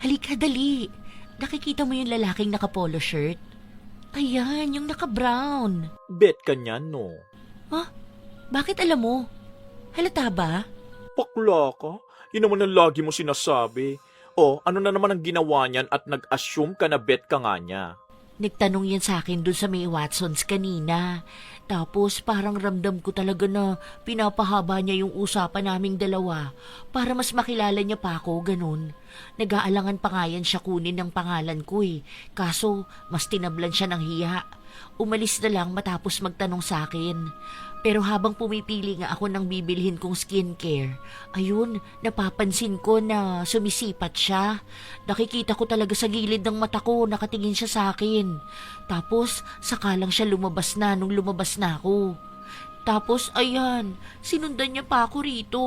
Halika, dali. Nakikita mo yung lalaking naka-polo shirt? Ayan, yung naka-brown. Bet ka niyan, no? Ha? Bakit alam mo? Halata ba? Bakla ka? Yun naman ang lagi mo sinasabi. O, ano na naman ang ginawa niyan at nag-assume ka na bet ka nga niya? Nagtanong yan sa akin dun sa May Watsons kanina. Tapos parang ramdam ko talaga na pinapahaba niya yung usapan naming dalawa para mas makilala niya pa ako, ganun. Nag-aalangan pa nga yan siya kunin ng pangalan ko eh. Kaso mas tinablan siya ng hiya. Umalis na lang matapos magtanong sa akin. Pero habang pumipili nga ako ng bibilhin kong skincare, ayun, napapansin ko na sumisipat siya. Nakikita ko talaga sa gilid ng mata ko, nakatingin siya sa akin. Tapos, saka lang siya lumabas na nung lumabas na ako. Tapos, ayan, sinundan niya pa ako rito.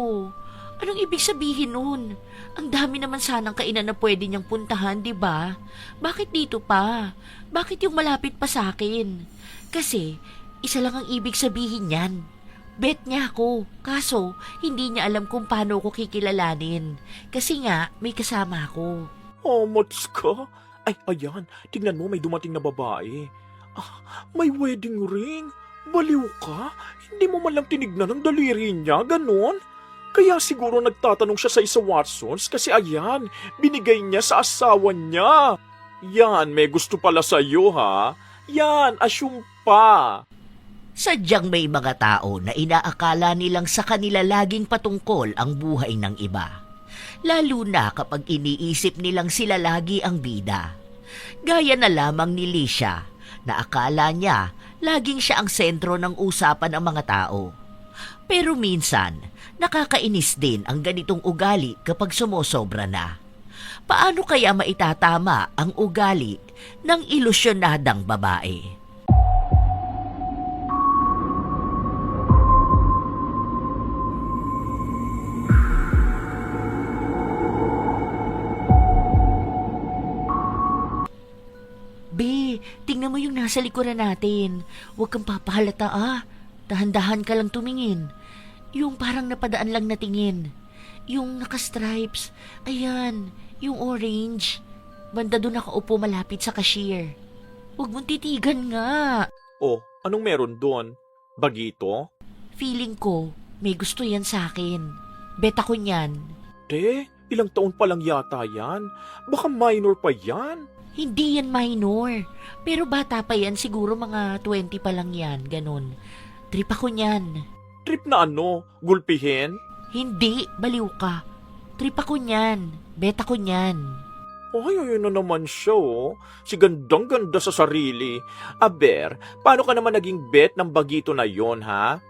Anong ibig sabihin nun? Ang dami naman sanang kainan na pwede niyang puntahan, di ba? Bakit dito pa? Bakit yung malapit pa sa akin? Kasi, isa lang ang ibig sabihin niyan. Bet niya ako, kaso hindi niya alam kung paano ko kikilalanin. Kasi nga, may kasama ako. Mats ka? Ay, ayan, tingnan mo may dumating na babae. May wedding ring. Baliw ka? Hindi mo man lang tinignan ang daliri niya, ganon? Kaya siguro nagtatanong siya sa isa Watsons kasi ayan, binigay niya sa asawa niya. Yan, may gusto pala sa'yo ha. Yan, assume pa. Sadyang may mga tao na inaakala nilang sa kanila laging patungkol ang buhay ng iba. Lalo na kapag iniisip nilang sila lagi ang bida. Gaya na lamang ni Lisha na akala niya laging siya ang sentro ng usapan ng mga tao. Pero minsan, nakakainis din ang ganitong ugali kapag sumosobra na. Paano kaya maitatama ang ugali ng ilusyonadang babae? Be, tingnan mo yung nasa likuran natin. Huwag kang papahalata Dahan-dahan ka lang tumingin. Yung parang napadaan lang na tingin. Yung naka-stripes. Ayan, yung orange. Banda doon nakaupo malapit sa cashier. Huwag mong titigan nga. Oh, anong meron doon? Bagito? Feeling ko, may gusto yan sa akin. Bet ako niyan. Ilang taon pa lang yata yan. Baka minor pa yan. Hindi yan minor. Pero bata pa yan, siguro mga 20 pa lang yan, ganun. Trip ako niyan. Trip na ano? Gulpihin? Hindi, baliw ka. Trip ako niyan. Bet ako niyan. Ay, ayun na naman siya, oh. Si gandang-ganda sa sarili. Aber, paano ka naman naging bet ng bagito na yon, ha?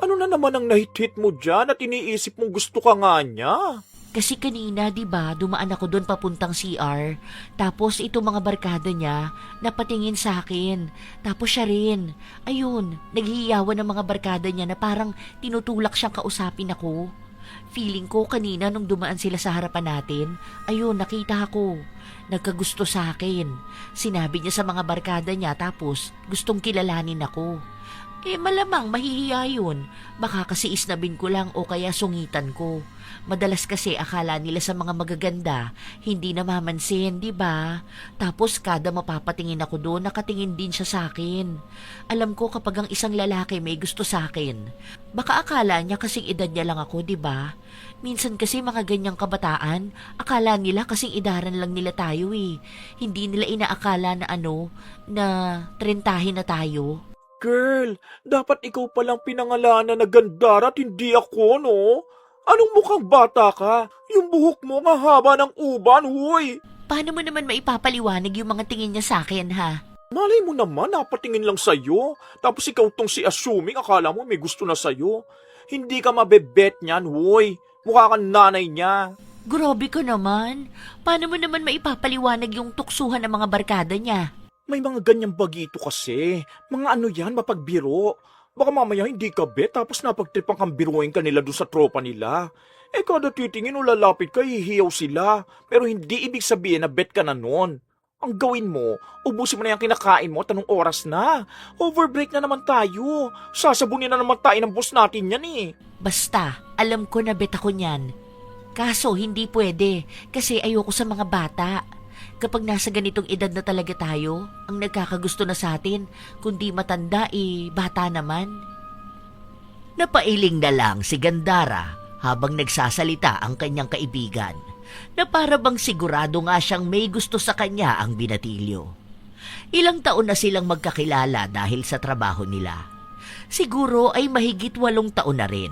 Ano na naman ang nahit-hit mo dyan at iniisip mong gusto ka nga niya? Kasi kanina, di ba, dumaan ako doon papuntang CR. Tapos ito mga barkada niya, napatingin sa akin. Tapos siya rin. Ayun, naghihiyawan ng mga barkada niya na parang tinutulak siyang kausapin ako. Feeling ko kanina nung dumaan sila sa harapan natin, ayun, nakita ako. Nagkagusto sa akin. Sinabi niya sa mga barkada niya tapos gustong kilalanin ako. Malamang mahihiya yun. Baka kasi isnabin ko lang o kaya sungitan ko. Madalas kasi akala nila sa mga magaganda, hindi namamansin, di ba? Tapos kada mapapatingin ako doon, nakatingin din siya sa akin. Alam ko kapag ang isang lalaki may gusto sa akin, baka akala niya kasing edad niya lang ako, di ba? Minsan kasi mga ganyang kabataan, akala nila kasing edaran lang nila tayo eh. Hindi nila inaakala na na trentahin na tayo. Girl, dapat ikaw palang pinangalanan na gandara at hindi ako, no? Anong mukhang bata ka? Yung buhok mo nga haba ng uban, huy! Paano mo naman maipapaliwanag yung mga tingin niya sa akin, ha? Malay mo naman, napatingin lang sa'yo. Tapos ikaw tong si assuming, akala mo may gusto na sa'yo. Hindi ka mabebet niyan, huy. Mukha kang nanay niya. Grabe ka naman. Paano mo naman maipapaliwanag yung tuksuhan ng mga barkada niya? May mga ganyang bagito kasi. Mga ano yan, mapagbiro. Baka mamaya hindi ka bet tapos napagtripang kang biruin ka nila doon sa tropa nila. Kada titingin o lalapit ka, hihiyaw sila. Pero hindi ibig sabihin na bet ka na nun. Ang gawin mo, ubusin mo na yung kinakain mo at anong oras na. Overbreak na naman tayo. Sasabunin na naman tayo ng boss natin yan eh. Basta, alam ko na bet ako niyan. Kaso hindi pwede kasi ayoko sa mga bata. Kapag nasa ganitong edad na talaga tayo, ang nagkakagusto na sa atin, kundi matanda bata naman. Napailing na lang si Gandara habang nagsasalita ang kanyang kaibigan na para bang sigurado nga siyang may gusto sa kanya ang binatilyo. Ilang taon na silang magkakilala dahil sa trabaho nila. Siguro ay mahigit 8 taon na rin.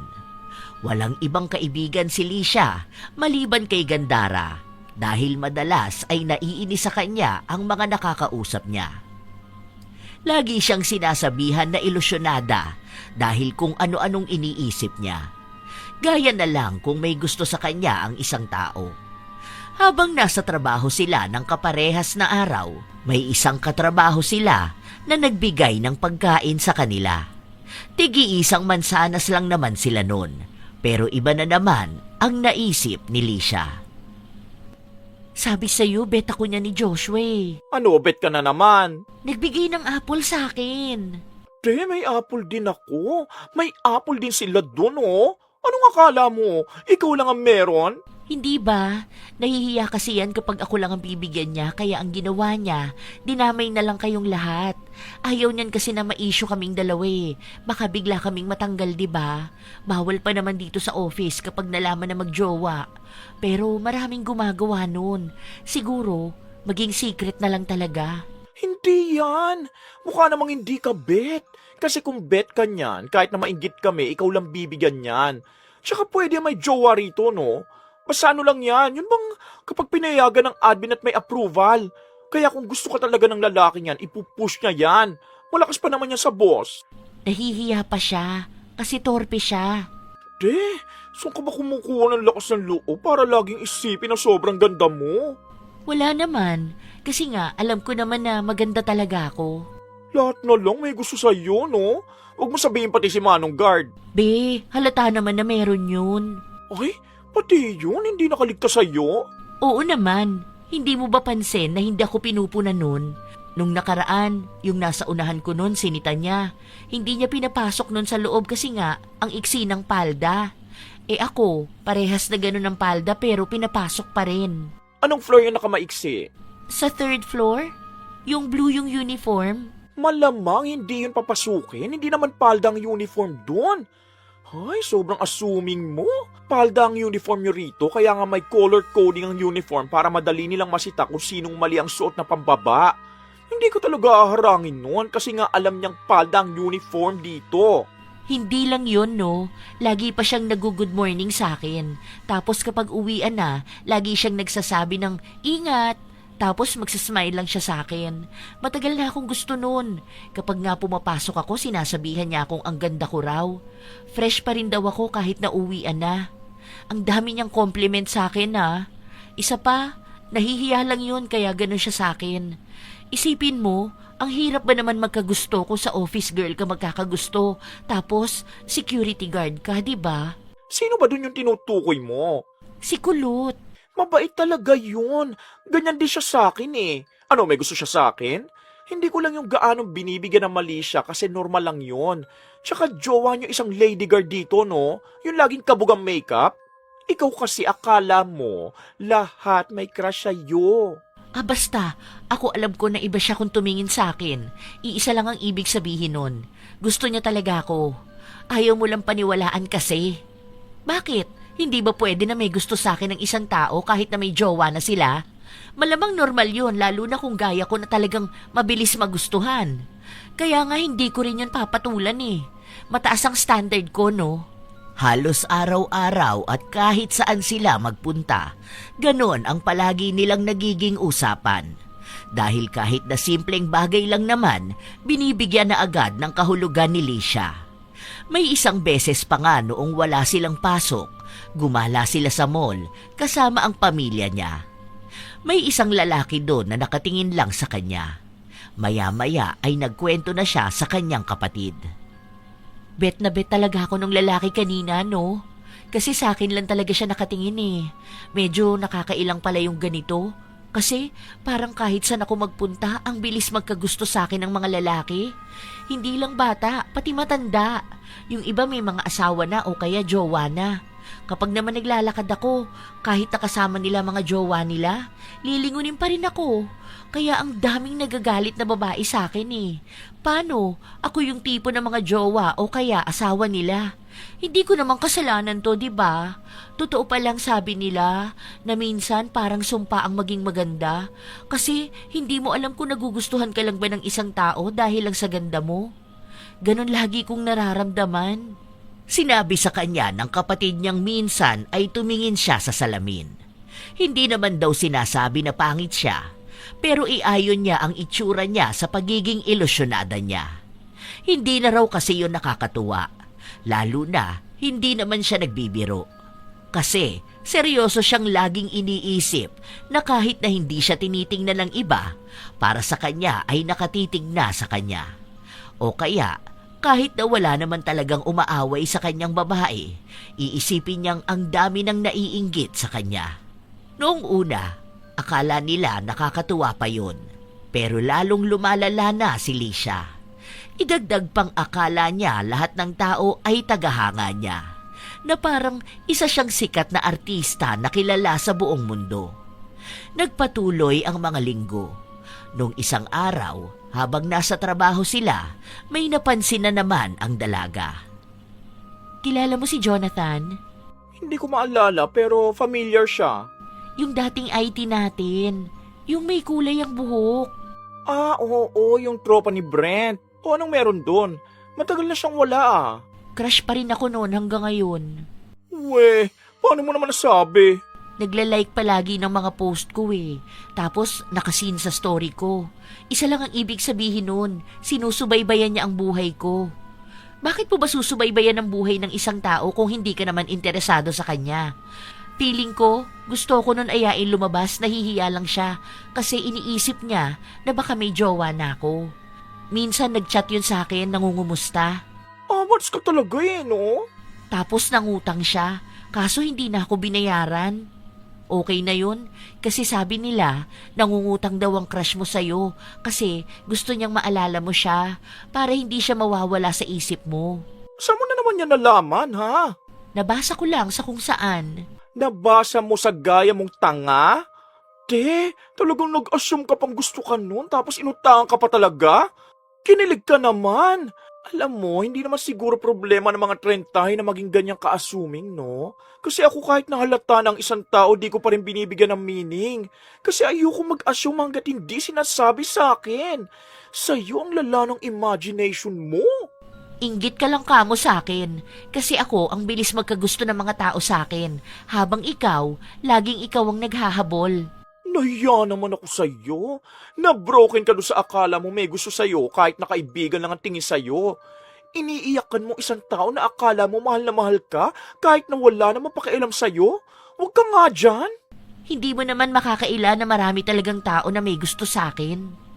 Walang ibang kaibigan si Lisha maliban kay Gandara dahil madalas ay naiinis sa kanya ang mga nakakausap niya. Lagi siyang sinasabihan na ilusyonada dahil kung ano-anong iniisip niya. Gaya na lang kung may gusto sa kanya ang isang tao. Habang nasa trabaho sila ng kaparehas na araw, may isang katrabaho sila na nagbigay ng pagkain sa kanila. Tigi-isang mansanas lang naman sila nun. Pero iba na naman ang naisip ni Lisha. Sabi sa'yo, bet ako niya ni Joshua. Ano, bet ka na naman? Nagbigay ng apple sa akin. May apple din ako. May apple din sila dun, oh. Anong akala mo? Ikaw lang ang meron? Hindi ba? Nahihiya kasi yan kapag ako lang ang bibigyan niya, kaya ang ginawa niya, dinamay na lang kayong lahat. Ayaw niyan kasi na ma-issue kaming dalawa eh. Baka bigla kaming matanggal, di ba? Bawal pa naman dito sa office kapag nalaman na magjowa. Pero maraming gumagawa nun. Siguro, maging secret na lang talaga. Hindi yan. Mukha namang hindi ka bet. Kasi kung bet ka niyan, kahit na mainggit kami, ikaw lang bibigyan niyan. Tsaka pwede may jowa rito, no? Basta ano lang yan, yun bang kapag pinayagan ng admin at may approval. Kaya kung gusto ka talaga ng lalaki niyan, ipupush niya yan. Malakas pa naman yan sa boss. Nahihiya pa siya kasi torpe siya. Saan ka ba kumukuha ng lakas ng loob para laging isipin na sobrang ganda mo? Wala naman, kasi nga alam ko naman na maganda talaga ako. Lahat na lang may gusto sa'yo, no? Huwag mo sabihin pati si Manong Guard. Be, halata naman na meron yun. Ay, pati yun, hindi nakaligtas sa'yo? Oo naman, hindi mo ba pansin na hindi ako pinupunan nun? Nung nakaraan, yung nasa unahan ko nun, sinita niya. Hindi niya pinapasok nun sa loob kasi nga, ang iksi ng palda. Ako, parehas na ganun ang palda pero pinapasok pa rin. Anong floor yung nakamaiksi? Sa 3rd floor? Yung blue yung uniform? Malamang hindi yun papasukin, hindi naman palda ang uniform doon. Ay, sobrang assuming mo. Palda ang uniform nyo rito, kaya nga may color coding ang uniform para madali nilang masita kung sinong mali ang suot na pambaba. Hindi ko talaga aharangin noon kasi nga alam niyang palda ang uniform dito. Hindi lang yun, no? Lagi pa siyang nag-good morning sa akin. Tapos kapag uwian na, lagi siyang nagsasabi ng, ingat! Tapos magsasmile lang siya sa akin. Matagal na akong gusto nun. Kapag nga pumapasok ako, sinasabihan niya akong ang ganda ko raw. Fresh pa rin daw ako kahit na uwian na. Ang dami niyang compliment sa akin, ha? Isa pa, nahihiya lang yun kaya ganun siya sa akin. Isipin mo, ang hirap ba naman magkagusto kung sa office girl ka magkakagusto, tapos security guard ka, di ba? Sino ba dun yung tinutukoy mo? Si Kulot. Mabait talaga yun. Ganyan din siya sa akin eh. Ano, may gusto siya sa akin? Hindi ko lang yung gaanong binibigyan ng mali siya kasi normal lang yun. Tsaka jowa niyo isang lady guard dito, no? Yung laging kabugang makeup. Ikaw kasi akala mo, lahat may crush sa'yo. Basta, ako alam ko na iba siya kung tumingin sa akin. Iisa lang ang ibig sabihin nun. Gusto niya talaga ako. Ayaw mo lang paniwalaan kasi. Bakit? Hindi ba pwede na may gusto sa akin ng isang tao kahit na may jowa na sila? Malamang normal yun, lalo na kung gaya ko na talagang mabilis magustuhan. Kaya nga hindi ko rin yun papatulan eh. Mataas ang standard ko, no? Halos araw-araw at kahit saan sila magpunta, ganon ang palagi nilang nagiging usapan. Dahil kahit na simpleng bagay lang naman, binibigyan na agad ng kahulugan ni Lisha. May isang beses pa nga noong wala silang pasok, gumala sila sa mall kasama ang pamilya niya. May isang lalaki doon na nakatingin lang sa kanya. Maya-maya ay nagkwento na siya sa kanyang kapatid. Bet na bet talaga ako nung lalaki kanina, no? Kasi sa akin lang talaga siya nakatingin eh. Medyo nakakailang pala yung ganito. Kasi parang kahit saan ako magpunta, ang bilis magkagusto sa akin ng mga lalaki. Hindi lang bata, pati matanda. Yung iba may mga asawa na o kaya jowa na. Kapag naman naglalakad ako, kahit nakasama nila mga jowa nila, lilingunin pa rin ako. Kaya ang daming nagagalit na babae sa akin eh. Paano? Ako yung tipo ng mga jowa o kaya asawa nila. Hindi ko naman kasalanan to, di ba? Totoo pa lang sabi nila na minsan parang sumpa ang maging maganda. Kasi hindi mo alam kung nagugustuhan ka lang ba ng isang tao dahil lang sa ganda mo. Ganon lagi kong nararamdaman. Sinabi sa kanya ng kapatid niyang minsan ay tumingin siya sa salamin. Hindi naman daw sinasabi na pangit siya, pero iayon niya ang itsura niya sa pagiging ilusyonada niya. Hindi na raw kasi yun nakakatuwa. Lalo na, hindi naman siya nagbibiro. Kasi, seryoso siyang laging iniisip na kahit na hindi siya tinitingnan ng iba, para sa kanya ay nakatitig na sa kanya. O kaya, kahit na wala naman talagang umaaway sa kanyang babae, iisipin niyang ang dami ng naiinggit sa kanya. Noong una, akala nila nakakatuwa pa yun. Pero lalong lumalala na si Lisha. Idagdag pang akala niya lahat ng tao ay tagahanga niya, na parang isa siyang sikat na artista na kilala sa buong mundo. Nagpatuloy ang mga linggo. Nung isang araw, habang nasa trabaho sila, may napansin na naman ang dalaga. Kilala mo si Jonathan? Hindi ko maalala pero familiar siya. Yung dating IT natin. Yung may kulay ang buhok. Ah, oo, yung tropa ni Brent. O anong meron doon? Matagal na siyang wala Crush pa rin ako noon hanggang ngayon. We, paano mo naman nasabi? Nagla-like palagi ng mga post ko eh. Tapos nakasin sa story ko. Isa lang ang ibig sabihin nun, sinusubaybayan niya ang buhay ko. Bakit po ba susubaybayan ang buhay ng isang tao kung hindi ka naman interesado sa kanya? Feeling ko, gusto ko nun ayain lumabas, nahihiya lang siya kasi iniisip niya na baka may jowa na ako. Minsan nag-chat yun sa akin, nangungumusta. Amats ka talaga no? Tapos nangutang siya, kaso hindi na ako binayaran. Okay na yun, kasi sabi nila, nangungutang daw ang crush mo sa'yo kasi gusto niyang maalala mo siya para hindi siya mawawala sa isip mo. Saan mo na naman yan nalaman, ha? Nabasa ko lang sa kung saan. Nabasa mo sa gaya mong tanga? Talagang nag-assume ka pang gusto ka nun tapos inutangan ka pa talaga? Kinilig ka naman. Alam mo, hindi naman siguro problema ng mga 30 na maging ganyang ka-assuming, no? Kasi ako kahit nahalata ng isang tao, di ko pa rin binibigyan ng meaning. Kasi ayoko mag-assume hanggat hindi sinasabi sa akin. Sa'yo ang lala ng imagination mo. Inggit ka lang kamo sa akin kasi ako ang bilis magkagusto ng mga tao sa akin habang ikaw, laging ikaw ang naghahabol. Nahiya naman ako sa'yo. Na-broken ka doon sa akala mo may gusto sa'yo kahit nakaibigan lang ang tingin sa'yo. Iniiyakan mo isang tao na akala mo mahal na mahal ka kahit na wala namang pakialam sa'yo. Huwag ka nga dyan. Hindi mo naman makakaila na marami talagang tao na may gusto sa akin.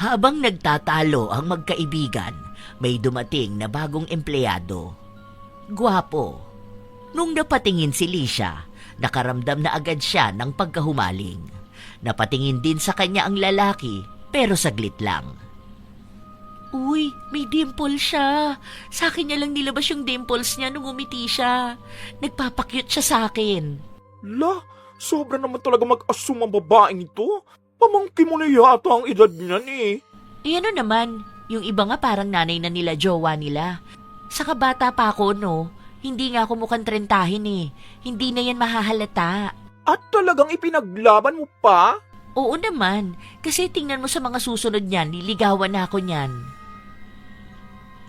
Habang nagtatalo ang magkaibigan, may dumating na bagong empleyado. Gwapo. Nung napatingin si Lisha, nakaramdam na agad siya ng pagkahumaling. Napatingin din sa kanya ang lalaki, pero saglit lang. Uy, may dimple siya. Sa akin niya lang nilabas yung dimples niya nung umiti siya. Nagpapakyut siya sa akin. La, sobra naman talaga mag-assume ang babaeng ito. Pamangkin mo na yata ang edad niyan eh. Ano naman, yung iba nga parang nanay na nila, jowa nila. Saka bata pa ako, no? Hindi nga ako mukhang 30 eh. Hindi na yan mahahalata. At talagang ipinaglaban mo pa? Oo naman, kasi tingnan mo sa mga susunod niyan, niligawan na ako niyan.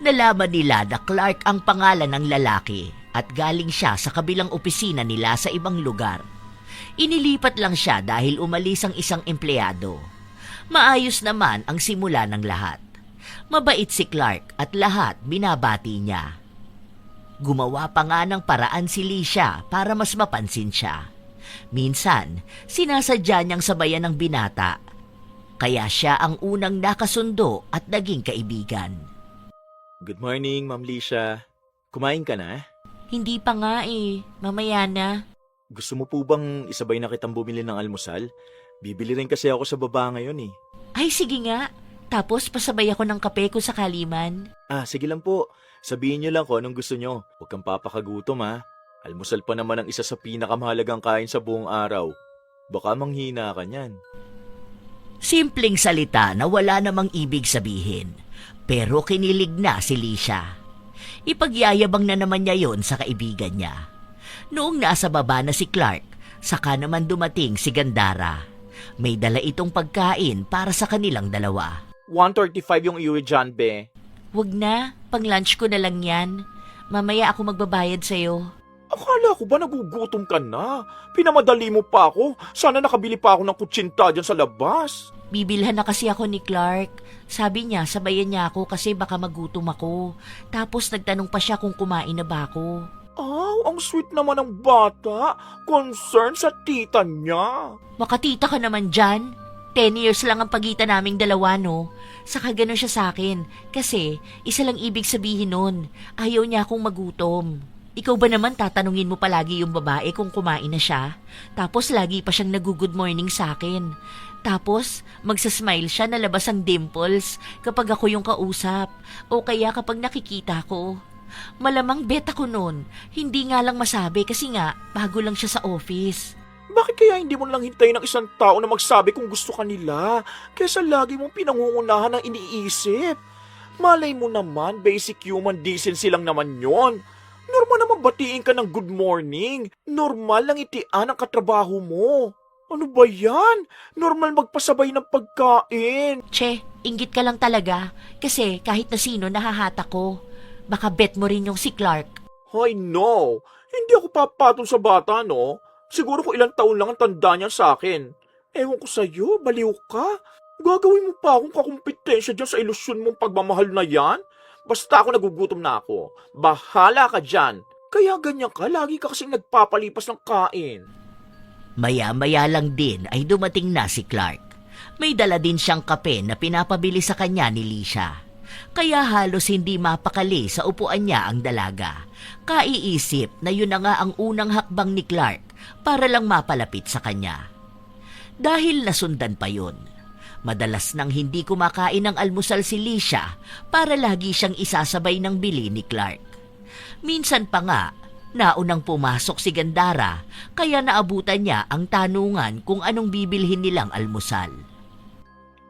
Nalaman nila na Clark ang pangalan ng lalaki at galing siya sa kabilang opisina nila sa ibang lugar. Inilipat lang siya dahil umalis ang isang empleyado. Maayos naman ang simula ng lahat. Mabait si Clark at lahat binabati niya. Gumawa pa nga ng paraan si Lisha para mas mapansin siya. Minsan, sinasadya niyang sabayan ng binata. Kaya siya ang unang nakasundo at naging kaibigan. Good morning, Ma'am Lisha. Kumain ka na? Hindi pa nga eh, mamaya na. Gusto mo po bang isabay na kitang bumili ng almusal? Bibili rin kasi ako sa baba ngayon eh. Ay sige nga, tapos pasabay ako ng kape kung sakali man. Sige lang po. Sabihin niyo lang kung anong gusto niyo. Huwag kang papakagutom ha. Almusal pa naman ang isa sa pinakamahalagang kain sa buong araw. Baka manghina ka niyan. Simpleng salita na wala namang ibig sabihin. Pero kinilig na si Lisha. Ipagyayabang na naman niya yon sa kaibigan niya. Noong nasa baba na si Clark, saka naman dumating si Gandara. May dala itong pagkain para sa kanilang dalawa. 135 yung iwi dyan, be. Wag na, pang lunch ko na lang yan. Mamaya ako magbabayad sa'yo. Akala ko ba nagugutom ka na? Pinamadali mo pa ako. Sana nakabili pa ako ng kutsinta dyan sa labas. Bibilhan na kasi ako ni Clark. Sabi niya, sabayan niya ako kasi baka magutom ako. Tapos nagtanong pa siya kung kumain na ba ako. Ang sweet naman ng bata. Concern sa tita niya. Makatita ka naman dyan. 10 years lang ang pagitan naming dalawa, no? Saka ganun siya sa akin. Kasi, isa lang ibig sabihin nun. Ayaw niya akong magutom. Ikaw ba naman tatanungin mo palagi yung babae kung kumain na siya? Tapos lagi pa siyang nag-good morning sa akin. Tapos, magsasmile siya na labas ang dimples kapag ako yung kausap. O kaya kapag nakikita ko. Malamang bet ako nun. Hindi nga lang masabi kasi nga, bago lang siya sa office. Bakit kaya hindi mo lang hintayin ng isang tao na magsabi kung gusto ka nila? Kesa lagi mong pinangungunahan ng iniisip. Malay mo naman, basic human decency lang naman yon. Normal naman batiin ka ng good morning. Normal lang itian ang katrabaho mo. Ano ba yan? Normal magpasabay ng pagkain. Che, inggit ka lang talaga. Kasi kahit na sino nahahata ko. Baka bet mo rin yung si Clark. Ay no, hindi ako papatol sa bata, no? Siguro kung ilang taon lang ang tanda niya sa akin. Ewan ko sa'yo, baliw ka. Gagawin mo pa akong kakumpetensya dyan sa ilusyon mong pagmamahal na yan? Basta ako nagugutom na ako. Bahala ka dyan. Kaya ganyan ka, lagi ka kasing nagpapalipas ng kain. Maya-maya lang din ay dumating na si Clark. May dala din siyang kape na pinapabili sa kanya ni Lisha. Kaya halos hindi mapakali sa upuan niya ang dalaga. Kaiisip na yun na nga ang unang hakbang ni Clark para lang mapalapit sa kanya. Dahil nasundan pa yun, madalas nang hindi kumakain ng almusal si Lisha para lagi siyang isasabay ng bili ni Clark. Minsan pa nga, naunang pumasok si Gandara kaya naabutan niya ang tanungan kung anong bibilhin nilang almusal.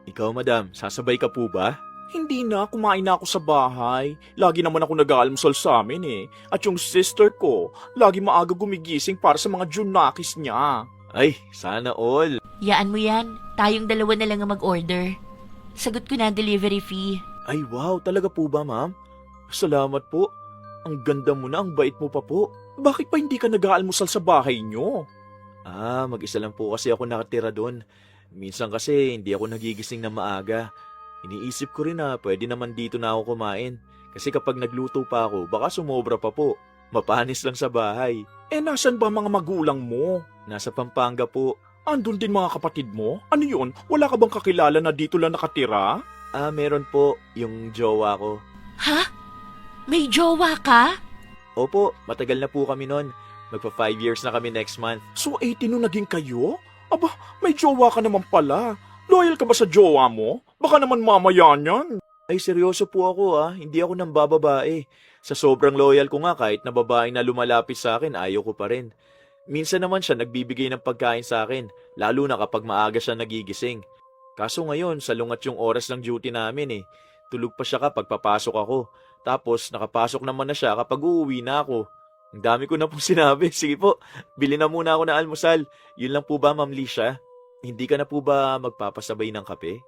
Ikaw, madam, sasabay ka po ba? Hindi na, kumain na ako sa bahay. Lagi naman ako nag-aalmusal sa amin eh. At yung sister ko, lagi maaga gumigising para sa mga junakis niya. Ay, sana all. Yaan mo yan, tayong dalawa na lang ang mag-order. Sagot ko na ang delivery fee. Ay, wow, talaga po ba, ma'am? Salamat po. Ang ganda mo na, ang bait mo pa po. Bakit pa hindi ka nag-aalmusal sa bahay niyo? Mag-isa lang po kasi ako nakatira doon. Minsan kasi hindi ako nagigising na maaga. Iniisip ko rin na pwede naman dito na ako kumain. Kasi kapag nagluto pa ako, baka sumobra pa po. Mapanis lang sa bahay. Nasan ba mga magulang mo? Nasa Pampanga po. Andun din mga kapatid mo? Ano yun? Wala ka bang kakilala na dito lang nakatira? Meron po, yung jowa ko. Ha? May jowa ka? Opo, matagal na po kami nun. Magpa 5 years na kami next month. So 18 nung naging kayo? Aba, may jowa ka naman pala. Loyal ka ba sa jowa mo? Baka naman mamaya niyan. Ay, seryoso po ako Hindi ako nang bababae. Sa sobrang loyal ko nga kahit na babae na lumalapit sa akin, ayaw ko pa rin. Minsan naman siya nagbibigay ng pagkain sa akin, lalo na kapag maaga siya nagigising. Kaso ngayon, salungat yung oras ng duty namin eh. Tulog pa siya kapag papasok ako. Tapos nakapasok naman na siya kapag uuwi na ako. Ang dami ko na pong sinabi. Sige po, bili na muna ako ng almusal. Yun lang po ba, Ma'am Lisha? Hindi ka na po ba magpapasabay ng kape?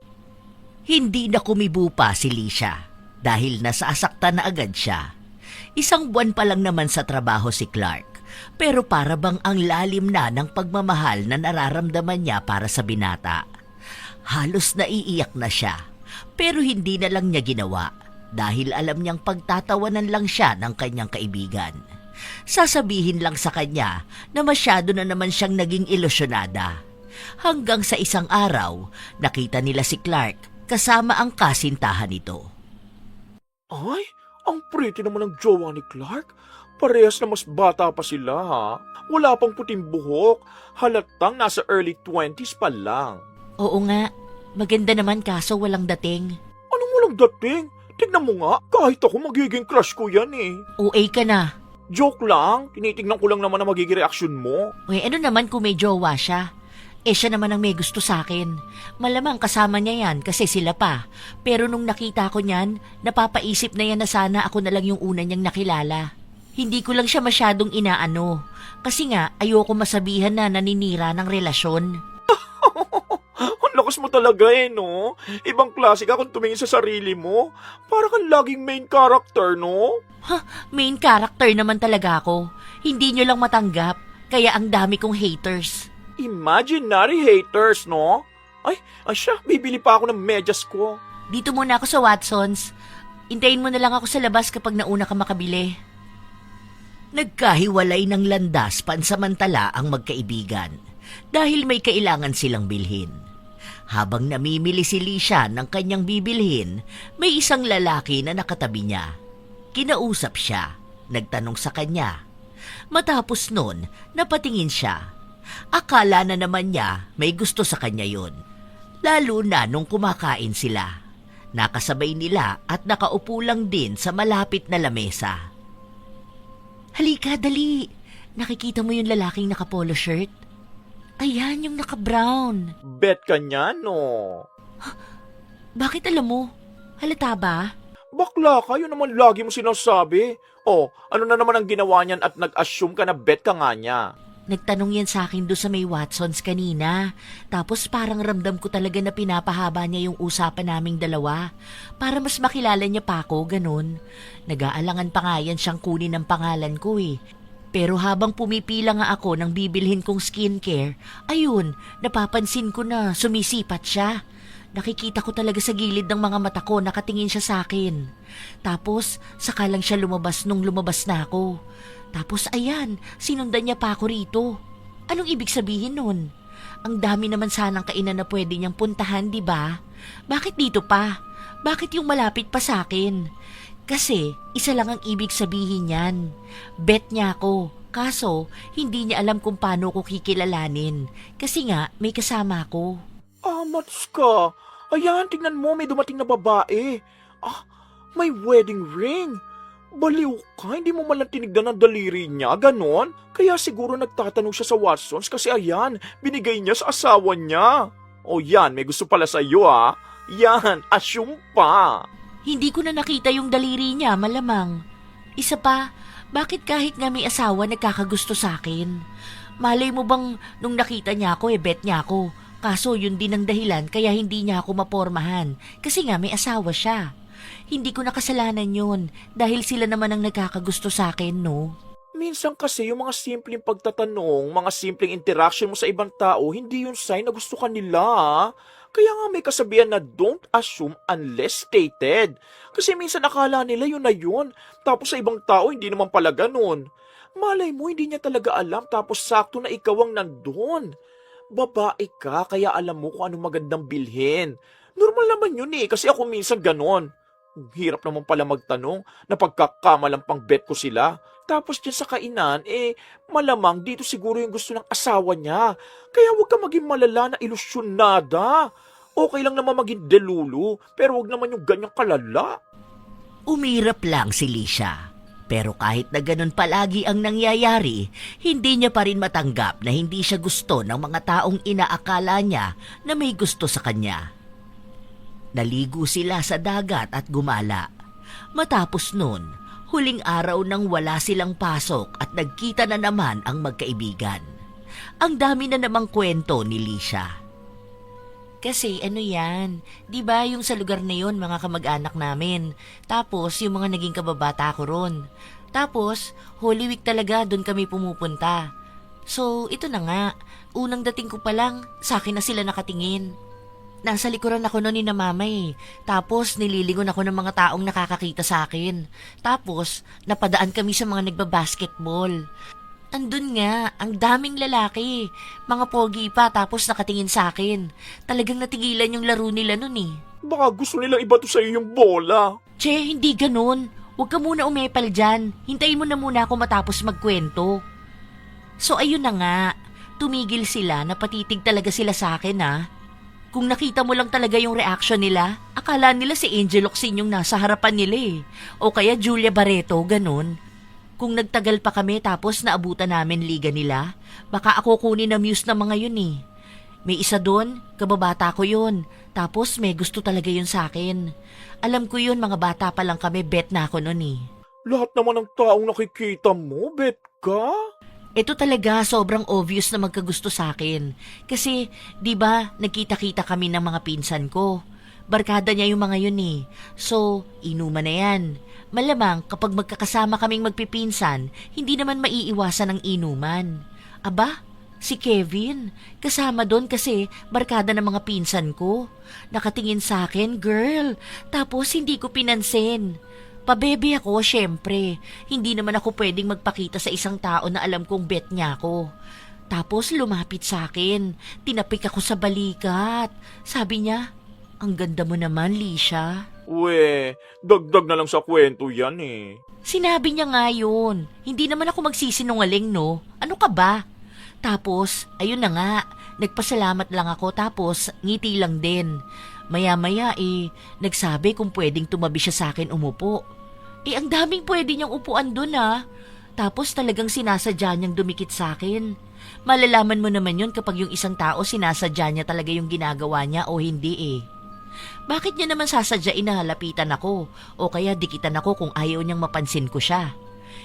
Hindi na kumibo pa si Lisha dahil nasasaktan na agad siya. 1 buwan pa lang naman sa trabaho si Clark, pero para bang ang lalim na ng pagmamahal na nararamdaman niya para sa binata. Halos naiiyak na siya, pero hindi na lang niya ginawa dahil alam niyang pagtatawanan lang siya ng kanyang kaibigan. Sasabihin lang sa kanya na masyado na naman siyang naging ilusyonada. Hanggang sa isang araw, nakita nila si Clark kasama ang kasintahan nito. Ay, ang pretty naman ng jowa ni Clark. Parehas na mas bata pa sila ha. Wala pang puting buhok. Halatang nasa early 20s pa lang. Oo nga, maganda naman kaso walang dating. Anong walang dating? Tignan mo nga, kahit ako magiging crush ko yan eh. OA ka na. Joke lang, tinitignan ko lang naman na magiging reaksyon mo. Uy, ano naman kung may jowa siya? Siya naman ang may gusto sa akin. Malamang kasama niya yan kasi sila pa. Pero nung nakita ko niyan, napapaisip na yan na sana ako na lang yung una niyang nakilala. Hindi ko lang siya masyadong inaano. Kasi nga, ayoko masabihan na naninira ng relasyon. Ang lakas mo talaga no? Ibang klase ka kung tumingin sa sarili mo. Para kang laging main character, no? Main character naman talaga ako. Hindi niyo lang matanggap. Kaya ang dami kong haters. Imaginary haters, no? Ay siya, bibili pa ako ng medyas ko. Dito muna ako sa Watsons. Intayin mo na lang ako sa labas kapag nauna ka makabili. Nagkahiwalay ng landas pansamantala ang magkaibigan dahil may kailangan silang bilhin. Habang namimili si Lisha ng kanyang bibilhin, may isang lalaki na nakatabi niya. Kinausap siya, nagtanong sa kanya. Matapos nun, napatingin siya. Akala na naman niya may gusto sa kanya yun. Lalo na nung kumakain sila. Nakasabay nila at nakaupo lang din sa malapit na lamesa. Halika, dali. Nakikita mo yung lalaking naka-polo shirt? Ayan, yung naka-brown. Bet ka niya, no? Bakit alam mo? Halata ba? Bakla ka, yun naman lagi mo sinasabi. Oh, ano na naman ang ginawa niyan at nag-assume ka na bet ka nga niya? Nagtanong yan sa akin doon sa may Watsons kanina. Tapos parang ramdam ko talaga na pinapahaba niya yung usapan naming dalawa. Para mas makilala niya pa ako, ganun. Nag-aalangan pa nga yan siyang kunin ang pangalan ko eh. Pero habang pumipila nga ako ng bibilhin kong skincare, ayun, napapansin ko na sumisipat siya. Nakikita ko talaga sa gilid ng mga mata ko, nakatingin siya sa akin. Tapos, saka lang siya lumabas nung lumabas na ako. Tapos ayan, sinundan niya pa ako rito. Anong ibig sabihin nun? Ang dami naman sanang kainan na pwede niyang puntahan, di ba? Bakit dito pa? Bakit yung malapit pa sa akin? Kasi, isa lang ang ibig sabihin niyan. Bet niya ako. Kaso, hindi niya alam kung paano ko kikilalanin. Kasi nga, may kasama ako. Mats ka. Ayan, tingnan mo, may dumating na babae. May wedding ring. Baliw ka, hindi mo man lang tinignan ang daliri niya, ganon? Kaya siguro nagtatanong siya sa Watsons kasi ayan, binigay niya sa asawa niya. O yan, may gusto pala sa iyo Yan, assume pa. Hindi ko na nakita yung daliri niya, malamang. Isa pa, bakit kahit nga may asawa nagkakagusto sa akin? Malay mo bang nung nakita niya ako, bet niya ako. Kaso yun din ang dahilan kaya hindi niya ako mapormahan. Kasi nga may asawa siya. Hindi ko nakasalanan yun dahil sila naman ang nagkakagusto sa akin, no? Minsan kasi yung mga simpleng pagtatanong, mga simpleng interaction mo sa ibang tao, hindi yun sign na gusto ka nila. Kaya nga may kasabihan na don't assume unless stated. Kasi minsan akala nila yun na yun. Tapos sa ibang tao, hindi naman pala ganun. Malay mo, hindi niya talaga alam tapos sakto na ikaw ang nandun. Babae ka, kaya alam mo kung anong magandang bilhin. Normal naman yun kasi ako minsan ganon. Hirap naman pala magtanong, napagkakamalang pang bet ko sila. Tapos dyan sa kainan, malamang dito siguro yung gusto ng asawa niya. Kaya huwag ka maging malala na ilusyonada. Okay lang naman maging delulu, pero huwag naman yung ganyang kalala. Umirap lang si Lisha. Pero kahit na ganun palagi ang nangyayari, hindi niya pa rin matanggap na hindi siya gusto ng mga taong inaakala niya na may gusto sa kanya. Naligo sila sa dagat at gumala. Matapos nun, huling araw nang wala silang pasok at nagkita na naman ang magkaibigan. Ang dami na namang kwento ni Lisha. Kasi ano yan, di ba yung sa lugar na yon mga kamag-anak namin. Tapos yung mga naging kababata ko ron. Tapos Holy Week talaga doon kami pumupunta. So ito na nga, unang dating ko pa lang, sa akin na sila nakatingin. Nasa likuran ako noon ni na mama Tapos nililingon ako ng mga taong nakakakita sa akin. Tapos napadaan kami sa mga nagbabasketball. Andun nga, ang daming lalaki. Mga pogi pa tapos nakatingin sa akin. Talagang natigilan yung laro nila nun Baka gusto nilang ibato sa'yo yung bola. Che, hindi ganun. Huwag ka muna umepal dyan. Hintayin mo na muna ako matapos magkwento. So ayun na nga, tumigil sila, napatitig talaga sila sa akin Kung nakita mo lang talaga yung reaction nila, akala nila si Angel Locsin yung nasa harapan nila O kaya Julia Barreto, ganun. Kung nagtagal pa kami tapos naabutan namin liga nila, baka ako kunin na muse ng mga yun eh. May isa doon, kababata ko yun. Tapos may gusto talaga yun sa akin. Alam ko yun, mga bata pa lang kami, bet na ako nun eh. Lahat naman ng taong nakikita mo, bet ka? Ito talaga sobrang obvious na magkagusto sa akin. Kasi, di ba, nagkita-kita kami ng mga pinsan ko. Barkada niya yung mga yun eh. So, inuman na yan. Malamang kapag magkakasama kaming magpipinsan, hindi naman maiiwasan ang inuman. Aba, si Kevin, kasama doon kasi barkada ng mga pinsan ko. Nakatingin sa akin, girl, tapos hindi ko pinansin. Pabebe ako, syempre. Hindi naman ako pwedeng magpakita sa isang tao na alam kong bet niya ako. Tapos lumapit sa akin, tinapik ako sa balikat. Sabi niya, ang ganda mo naman, Lisha. Dagdag na lang sa kwento yan eh. Sinabi niya nga yun. Hindi naman ako magsisinungaling, no? Ano ka ba? Tapos, ayun na nga, nagpasalamat lang ako tapos ngiti lang din. Maya-maya nagsabi kung pwedeng tumabi siya sa akin umupo. Ang daming pwede niyang upuan dun ah. Tapos talagang sinasadya niyang dumikit sa akin. Malalaman mo naman yun kapag yung isang tao sinasadya niya talaga yung ginagawa niya o hindi eh. Bakit niya naman sasadyain na halapitan ako o kaya dikitan ako kung ayaw niyang mapansin ko siya?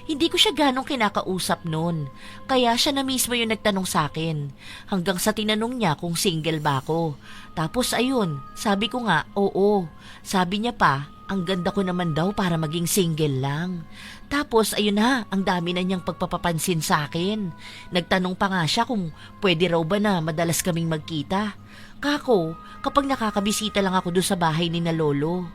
Hindi ko siya ganong kinakausap noon, kaya siya na mismo yung nagtanong sa akin. Hanggang sa tinanong niya kung single ba ako. Tapos ayun, sabi ko nga, oo. Sabi niya pa, ang ganda ko naman daw para maging single lang. Tapos ayun na, ang dami na niyang pagpapapansin sa akin. Nagtanong pa nga siya kung pwede raw ba na madalas kaming magkita. Kako, kapag nakakabisita lang ako doon sa bahay ni na lolo.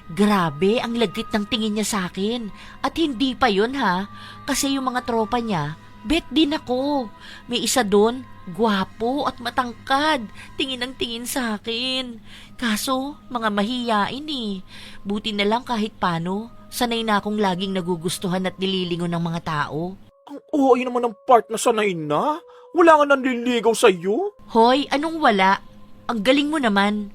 Grabe, ang lagkit ng tingin niya sa akin. At hindi pa yun ha, kasi yung mga tropa niya, bet din ako. May isa doon, gwapo at matangkad, tingin ang tingin sa akin. Kaso, mga mahiyain eh. Buti na lang kahit paano, sanay na akong laging nagugustuhan at nililingon ng mga tao. Ang OA naman ng part na sanay na. Wala nga nanliligaw sa'yo. Hoy, anong wala? Ang galing mo naman.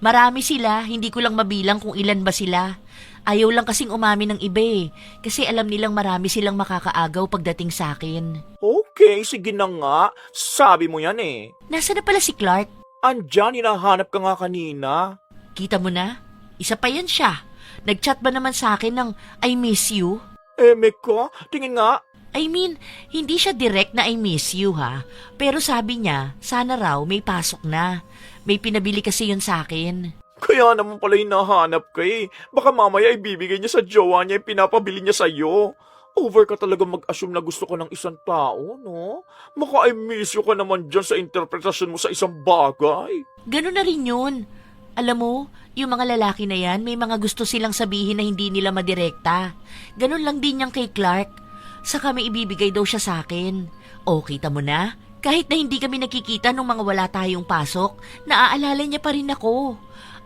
Marami sila, hindi ko lang mabilang kung ilan ba sila. Ayaw lang kasing umamin ng iba eh, kasi alam nilang marami silang makakaagaw pagdating sa akin. Okay, sige na nga. Sabi mo yan eh. Nasaan na pala si Clark? Andyan, hinahanap ka nga kanina. Kita mo na? Isa pa yan siya. Nag-chat ba naman sa akin ng I miss you? Meka, tingin nga. I mean, hindi siya direct na I miss you ha. Pero sabi niya, sana raw may pasok na. May pinabili kasi yun sa akin. Kaya naman pala hinahanap ka eh. Baka mamaya ibibigay niya sa jowa niya yung pinapabili niya sa'yo. Over ka talaga mag-assume na gusto ko ng isang tao, no? Maka I miss you ka naman dyan sa interpretasyon mo sa isang bagay. Ganun na rin yun. Alam mo, yung mga lalaki na yan, may mga gusto silang sabihin na hindi nila madirekta. Ganun lang din yung kay Clark. Saka may ibibigay daw siya sa akin. O, kita mo na? Kahit na hindi kami nakikita nung mga wala tayong pasok, naaalala niya pa rin ako.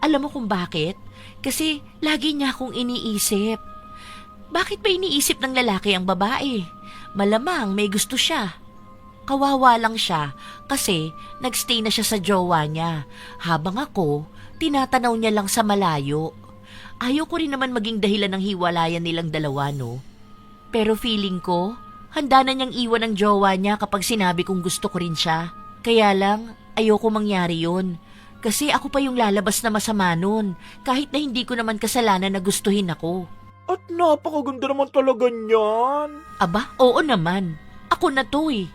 Alam mo kung bakit? Kasi lagi niya akong iniisip. Bakit ba iniisip ng lalaki ang babae? Malamang may gusto siya. Kawawa lang siya kasi nagstay na siya sa jowa niya. Habang ako, tinatanaw niya lang sa malayo. Ayaw ko rin naman maging dahilan ng hiwalayan nilang dalawa, no? Pero feeling ko, handa na niyang iwan ang jowa niya kapag sinabi kong gusto ko rin siya. Kaya lang, ayoko mangyari yun. Kasi ako pa yung lalabas na masama nun, kahit na hindi ko naman kasalanan na gustuhin ako. At napakaganda naman talaga niyan. Aba, oo naman. Ako na to eh.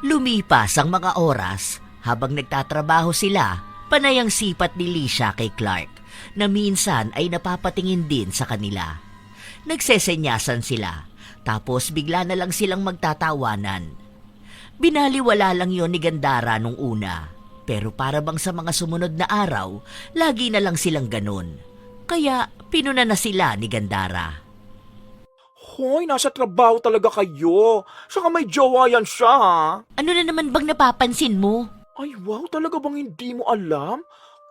Lumipas ang mga oras habang nagtatrabaho sila, panay ang sipat ni Lisha kay Clark na minsan ay napapatingin din sa kanila. Nagsesenyasan sila, tapos bigla na lang silang magtatawanan. Binaliwala lang yon ni Gandara nung una, pero para bang sa mga sumunod na araw, lagi na lang silang ganun. Kaya pinuna na sila ni Gandara. Hoy, nasa trabaho talaga kayo. Saka may jowa yan siya, ha? Ano na naman bang napapansin mo? Ay, wow, talaga bang hindi mo alam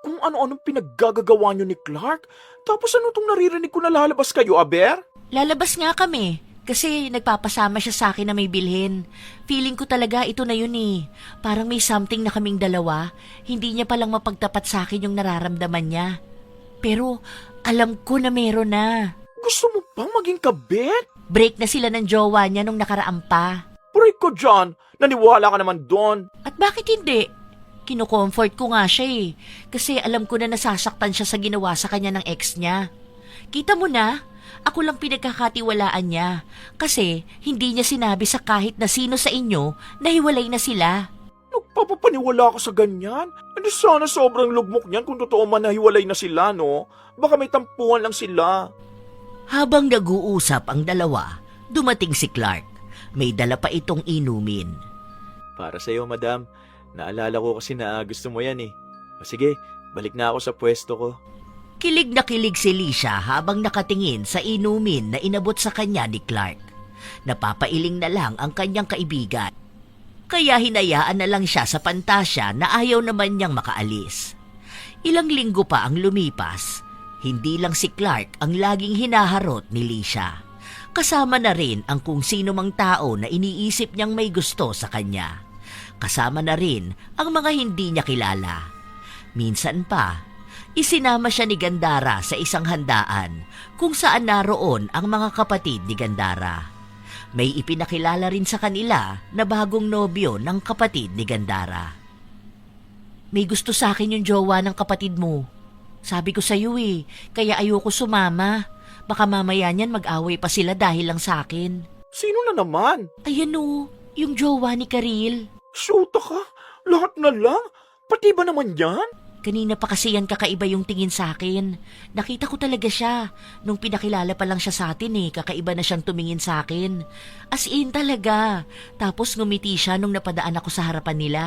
kung ano-anong pinaggagawa niyo ni Clark? Tapos ano tong naririnig ko na lalabas kayo, Aber? Lalabas nga kami, kasi nagpapasama siya sa akin na may bilhin. Feeling ko talaga ito na yun eh. Parang may something na kaming dalawa, hindi niya palang mapagtapat sa akin yung nararamdaman niya. Pero alam ko na meron na. Gusto mo bang maging kabit? Break na sila ng jowa niya nung nakaraan pa. Break ko dyan. Naniwala ka naman doon. At bakit hindi? Kino-comfort ko nga siya eh. Kasi alam ko na nasasaktan siya sa ginawa sa kanya ng ex niya. Kita mo na, ako lang pinagkakatiwalaan niya. Kasi hindi niya sinabi sa kahit na sino sa inyo na hiwalay na sila. Nagpapapaniwala ka sa ganyan? Hindi sana sobrang lugmok niyan kung totoo man nahiwalay na sila, no? Baka may tampuhan lang sila. Habang nag-uusap ang dalawa, dumating si Clark. May dala pa itong inumin. Para sa'yo, madam. Naalala ko kasi na gusto mo yan eh. O sige, balik na ako sa pwesto ko. Kilig na kilig si Lisha habang nakatingin sa inumin na inabot sa kanya ni Clark. Napapailing na lang ang kanyang kaibigan. Kaya hinayaan na lang siya sa pantasya na ayaw naman niyang makaalis. Ilang linggo pa ang lumipas. Hindi lang si Clark ang laging hinaharot ni Lisha. Kasama na rin ang kung sino mang tao na iniisip niyang may gusto sa kanya. Kasama na rin ang mga hindi niya kilala. Minsan pa, isinama siya ni Gandara sa isang handaan kung saan naroon ang mga kapatid ni Gandara. May ipinakilala rin sa kanila na bagong nobyo ng kapatid ni Gandara. May gusto sa akin yung jowa ng kapatid mo. Sabi ko sa'yo eh, kaya ayoko sumama. Baka mamaya niyan mag-away pa sila dahil lang sa akin. Sino na naman? Ayan o, yung jowa ni Karil. Shoota ka? Lahat na lang? Pati ba naman yan? Kanina pa kasi yan kakaiba yung tingin sa akin. Nakita ko talaga siya. Nung pinakilala pa lang siya sa atin eh, kakaiba na siyang tumingin sa akin. As in talaga. Tapos ngumiti siya nung napadaan ako sa harapan nila.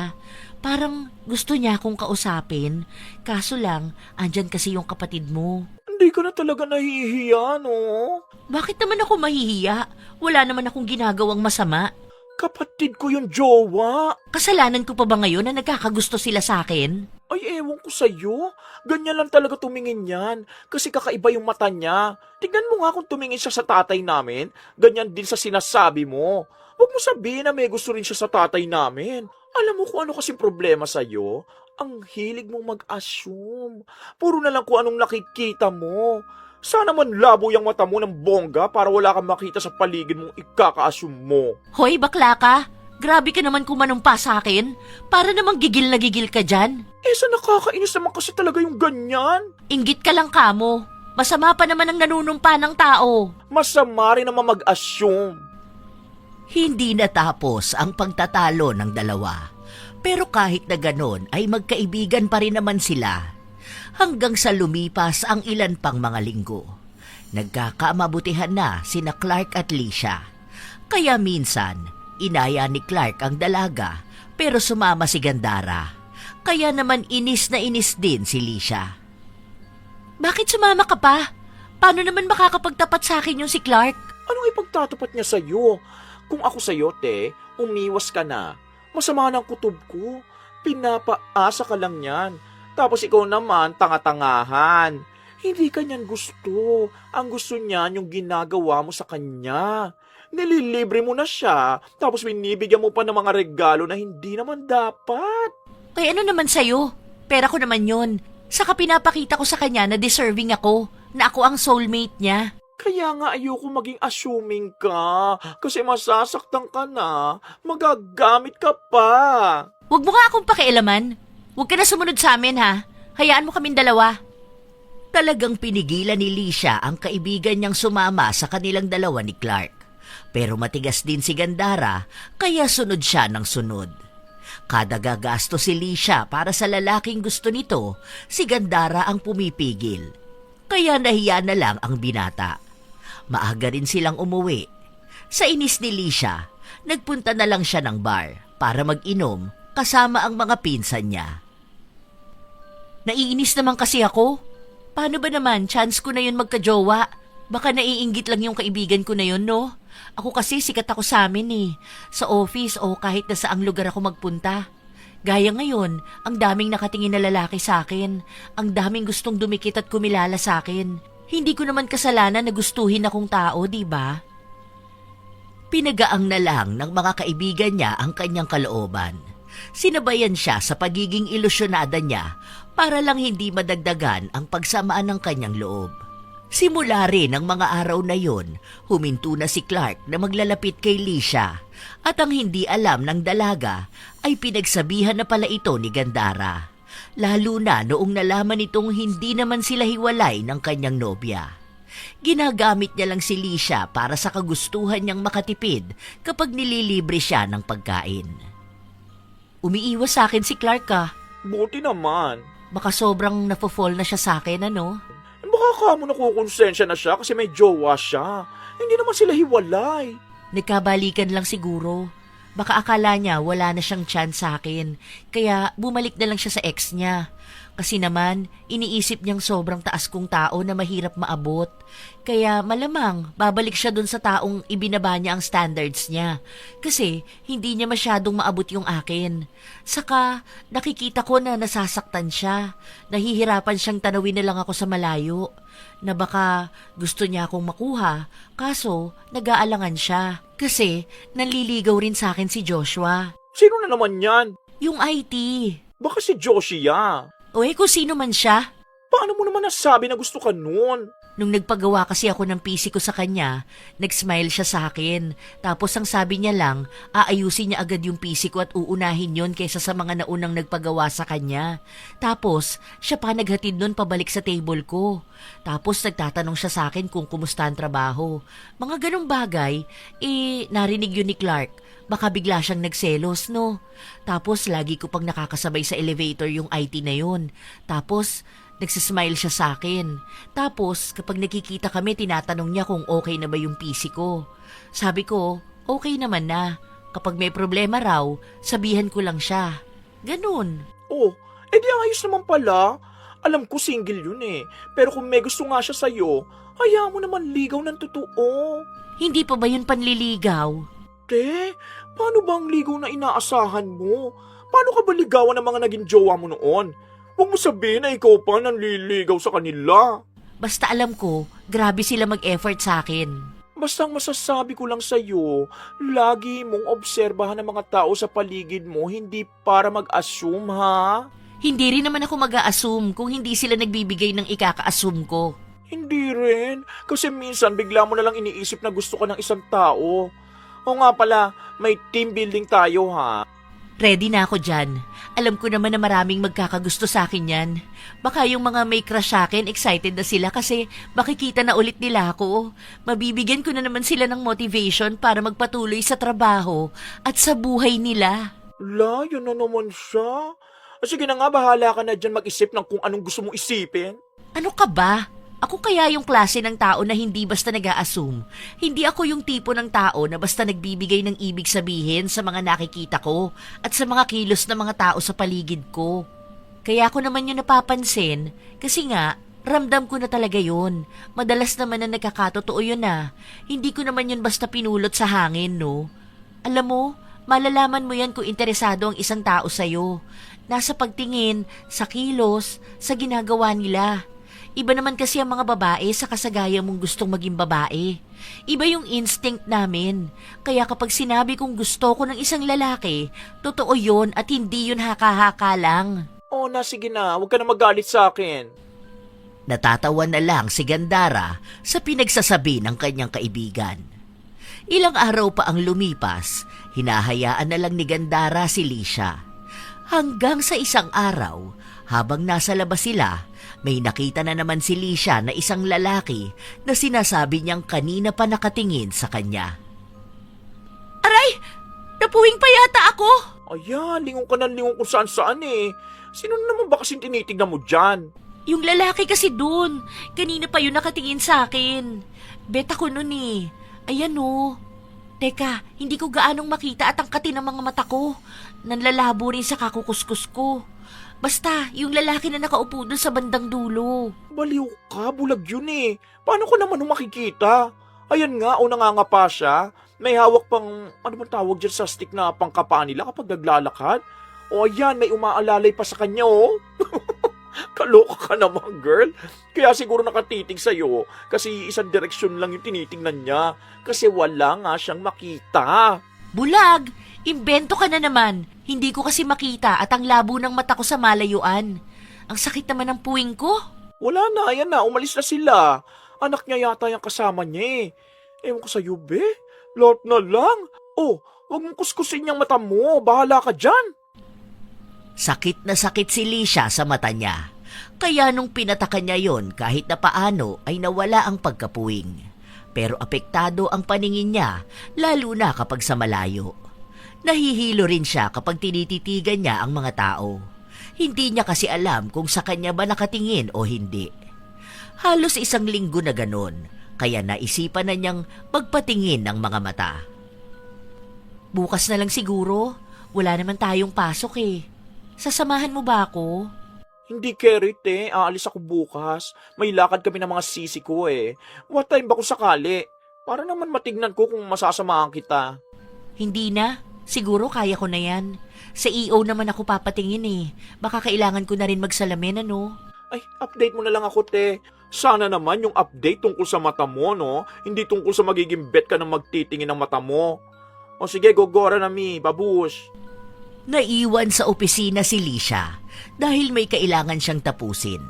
Parang gusto niya akong kausapin. Kaso lang, andyan kasi yung kapatid mo. Hindi ka na talaga nahihiya, no? Bakit naman ako mahihiya? Wala naman akong ginagawang masama. Kapatid ko yung jowa. Kasalanan ko pa ba ngayon na nagkakagusto sila sa akin? Ay, ewan ko sa'yo. Ganyan lang talaga tumingin yan. Kasi kakaiba yung mata niya. Tignan mo nga kung tumingin siya sa tatay namin. Ganyan din sa sinasabi mo. Huwag mo sabihin na may gusto rin siya sa tatay namin. Alam mo kung ano kasing problema sa'yo? Ang hilig mong mag-assume. Puro na lang kung anong nakikita mo. Sana man labo yung mata mo ng bongga para wala kang makita sa paligid mong ikaka-assume mo. Hoy, bakla ka! Grabe ka naman kumanumpa sa akin. Para namang gigil na gigil ka dyan. Sa nakakainis naman kasi talaga yung ganyan. Inggit ka lang kamo. Masama pa naman ang nanunumpa ng tao. Masama rin naman mag-assume. Hindi natapos ang pagtatalo ng dalawa. Pero kahit na ganon ay magkaibigan pa rin naman sila. Hanggang sa lumipas ang ilan pang mga linggo. Nagkakamabutihan na sina Clark at Lisha. Kaya minsan, inaya ni Clark ang dalaga pero sumama si Gandara. Kaya naman inis na inis din si Lisha. Bakit sumama ka pa? Paano naman makakapagtapat sa akin yung si Clark? Anong ipagtatapat niya sa'yo? Kung ako sa'yo, te, umiwas ka na. Masama ng kutob ko. Pinapaasa ka lang yan. Tapos ikaw naman, tanga-tangahan. Hindi ka niyan gusto. Ang gusto niyan yung ginagawa mo sa kanya. Nililibre mo na siya, tapos binibigyan mo pa ng mga regalo na hindi naman dapat. Ay ano naman sa'yo? Pera ko naman yun. Saka pinapakita ko sa kanya na deserving ako, na ako ang soulmate niya. Kaya nga ayoko maging assuming ka, kasi masasaktan ka na, magagamit ka pa. Huwag mo nga akong pakialaman. Huwag ka na sumunod sa amin ha. Hayaan mo kaming dalawa. Talagang pinigilan ni Lisha ang kaibigan niyang sumama sa kanilang dalawa ni Clark. Pero matigas din si Gandara, kaya sunod siya ng sunod. Kada gagasto si Lisha para sa lalaking gusto nito, si Gandara ang pumipigil. Kaya nahiya na lang ang binata. Maaga rin silang umuwi. Sa inis ni Lisha, nagpunta na lang siya ng bar para mag-inom kasama ang mga pinsan niya. Naiinis naman kasi ako. Paano ba naman, chance ko na yun magka-jowa? Baka naiinggit lang yung kaibigan ko na yun, no? Ako kasi sikat ako sa amin eh. Sa office o kahit na saang lugar ako magpunta. Gaya ngayon, ang daming nakatingin na lalaki sa akin. Ang daming gustong dumikit at kumilala sa akin. Hindi ko naman kasalanan na gustuhin akong tao, di ba? Pinagaang na lang ng mga kaibigan niya ang kanyang kalooban. Sinabayan siya sa pagiging ilusyonada niya para lang hindi madagdagan ang pagsamaan ng kanyang loob. Simula rin ang mga araw na yon, huminto na si Clark na maglalapit kay Lisha at ang hindi alam ng dalaga ay pinagsabihan na pala ito ni Gandara. Lalo na noong nalaman nitong hindi naman sila hiwalay ng kanyang nobya. Ginagamit niya lang si Lisha para sa kagustuhan niyang makatipid kapag nililibre siya ng pagkain. Umiiwas sa akin si Clark Buti naman. Baka sobrang nafo-fall na siya sa akin, ano? Baka kamo nakukonsensya na siya kasi may jowa siya. Hindi naman sila hiwalay. Nagkabalikan lang siguro. Baka akala niya wala na siyang chance sa akin, kaya bumalik na lang siya sa ex niya. Kasi naman, iniisip niyang sobrang taas kong tao na mahirap maabot. Kaya malamang, babalik siya dun sa taong ibinaba niya ang standards niya. Kasi hindi niya masyadong maabot yung akin. Saka, nakikita ko na nasasaktan siya. Nahihirapan siyang tanawin na lang ako sa malayo. Na baka gusto niya akong makuha, kaso nag-aalangan siya. Kasi nanliligaw rin sa akin si Joshua. Sino na naman yan? Yung IT. Baka si Joshua. O kung sino man siya. Paano mo naman nasabi na gusto ka nun? Nung nagpagawa kasi ako ng PC ko sa kanya, nag-smile siya sa akin. Tapos ang sabi niya lang, aayusin niya agad yung PC ko at uunahin yon kaysa sa mga naunang nagpagawa sa kanya. Tapos, siya pa naghatid nun pabalik sa table ko. Tapos nagtatanong siya sa akin kung kumusta ang trabaho. Mga ganong bagay, narinig yun ni Clark. Baka bigla siyang nagselos, no? Tapos lagi ko pang nakakasabay sa elevator yung IT na yun. Tapos, nagsismile siya sa akin. Tapos, kapag nakikita kami, tinatanong niya kung okay na ba yung PC ko. Sabi ko, okay naman na. Kapag may problema raw, sabihan ko lang siya. Ganun. Oh, edi ayos naman pala. Alam ko single yun eh. Pero kung may gusto nga siya sa'yo, hayaan mo naman ligaw ng totoo. Hindi pa ba yun panliligaw? Te, paano ba ang ligaw na inaasahan mo? Paano ka ba ligawan ng mga naging jowa mo noon? Huwag mo sabihin na ikaw pa nanliligaw sa kanila. Basta alam ko, grabe sila mag-effort sa akin. Basta ang masasabi ko lang sa'yo, lagi mong obserbahan ang mga tao sa paligid mo, hindi para mag-assume, ha? Hindi rin naman ako mag-a-assume kung hindi sila nagbibigay ng ikaka-assume ko. Hindi rin, kasi minsan bigla mo na lang iniisip na gusto ka ng isang tao. O nga pala, may team building tayo, ha? Ready na ako dyan. Alam ko naman na maraming magkakagusto sa akin yan. Baka yung mga may crush sa akin, excited na sila kasi makikita na ulit nila ako. Mabibigyan ko na naman sila ng motivation para magpatuloy sa trabaho at sa buhay nila. La, yun na naman siya. Sige na nga, bahala ka na dyan mag-isip ng kung anong gusto mong isipin. Ano ka ba? Ako kaya yung klase ng tao na hindi basta nag-a-assume. Hindi ako yung tipo ng tao na basta nagbibigay ng ibig sabihin sa mga nakikita ko at sa mga kilos ng mga tao sa paligid ko. Kaya ako naman yung napapansin kasi nga, ramdam ko na talaga yun. Madalas naman na nagkakatotoo yun na. Hindi ko naman yun basta pinulot sa hangin, no? Alam mo, malalaman mo yan kung interesado ang isang tao sa'yo. Nasa pagtingin, sa kilos, sa ginagawa nila. Iba naman kasi ang mga babae sa kasagaya mong gustong maging babae. Iba yung instinct namin. Kaya kapag sinabi kong gusto ko ng isang lalaki, totoo yun at hindi yun haka-haka lang. Oh, sige na, huwag ka na magalit sa akin. Natatawa na lang si Gandara sa pinagsasabi ng kanyang kaibigan. Ilang araw pa ang lumipas, hinahayaan na lang ni Gandara si Lisha. Hanggang sa isang araw, habang nasa labas sila, may nakita na naman si Lisha na isang lalaki na sinasabi niyang kanina pa nakatingin sa kanya. Aray! Napuwing pa yata ako! Ayan, lingon ka ng lingon kung saan-saan eh. Sino naman ba kasing tinitignan mo dyan? Yung lalaki kasi dun. Kanina pa yun nakatingin sa akin. Bet ako nun eh. Ayan oh. Teka, hindi ko gaanong makita at ang kati ng mga mata ko. Nanlalabo rin sa kakukuskus ko. Basta, yung lalaki na nakaupo dun sa bandang dulo. Baliw ka, bulag yun eh. Paano ko naman makikita? Ayan nga, o nangangapa siya. May hawak pang, ano bang tawag dyan sa stick na pangkapaan nila kapag naglalakad? O ayan, may umaalalay pa sa kanya oh. Kaloka ka naman, girl. Kaya siguro nakatitig sa'yo kasi isang direksyon lang yung tinitingnan niya. Kasi wala nga siyang makita. Bulag! Imbento ka na naman. Hindi ko kasi makita at ang labo ng mata ko sa malayuan. Ang sakit naman ng puwing ko. Wala na, ayan na, umalis na sila. Anak niya yata yung kasama niya eh. Ewan ko sa'yo, be. Lot na lang. Oh, huwag mong kuskusin yung mata mo. Bahala ka dyan. Sakit na sakit si Lisha sa mata niya. Kaya nung pinatakan niya yon kahit na paano ay nawala ang pagkapuwing. Pero apektado ang paningin niya, lalo na kapag sa malayo. Nahihilo rin siya kapag tinititigan niya ang mga tao. Hindi niya kasi alam kung sa kanya ba nakatingin o hindi. Halos 1 linggo na ganon, kaya naisipan na niyang magpatingin ng mga mata. Bukas na lang siguro, wala naman tayong pasok eh. Sasamahan mo ba ako? Hindi, Kerit eh. Aalis ako bukas. May lakad kami ng mga sisi ko eh. What time ba kung sakali? Para naman matignan ko kung masasamahan kita. Hindi na. Siguro kaya ko na yan. Sa EO naman ako papatingin eh. Baka kailangan ko na rin magsalamin, ano? Ay, update mo na lang ako, te. Sana naman yung update tungkol sa mata mo, no? Hindi tungkol sa magiging bet ka na magtitingin ng mata mo. O sige, gogora na mi, babush. Naiwan sa opisina si Lisha dahil may kailangan siyang tapusin.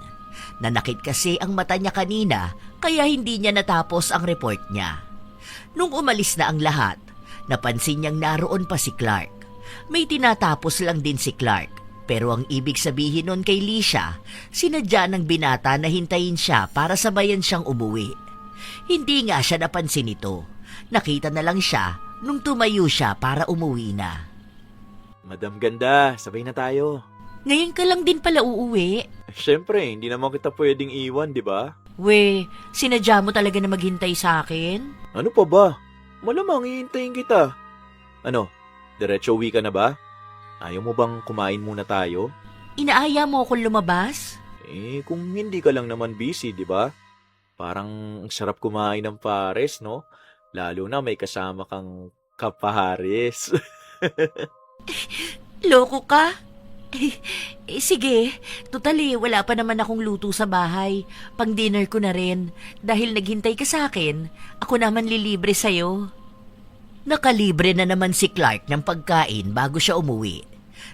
Nanakit kasi ang mata niya kanina kaya hindi niya natapos ang report niya. Nung umalis na ang lahat, napansin niyang naroon pa si Clark. May tinatapos lang din si Clark, pero ang ibig sabihin nun kay Lisha, sinadya ng binata na hintayin siya para sabayan siyang umuwi. Hindi nga siya napansin ito. Nakita na lang siya nung tumayo siya para umuwi na. Madam Ganda, sabay na tayo. Ngayon ka lang din pala uuwi. Siyempre, hindi naman kita pwedeng iwan, di ba? We, sinadya mo talaga na maghintay sa akin? Ano pa ba? Malamang hihintayin kita. Ano, diretso uwi ka na ba? Ayaw mo bang kumain muna tayo? Inaaya mo akong lumabas? Eh, kung hindi ka lang naman busy, di ba? Parang ang sarap kumain ng pares, no? Lalo na may kasama kang kapares. Loko ka? Sige, totally wala pa naman akong luto sa bahay. Pang dinner ko na rin. Dahil naghintay ka sa akin, ako naman lilibre sa'yo. Nakalibre na naman si Clark ng pagkain bago siya umuwi.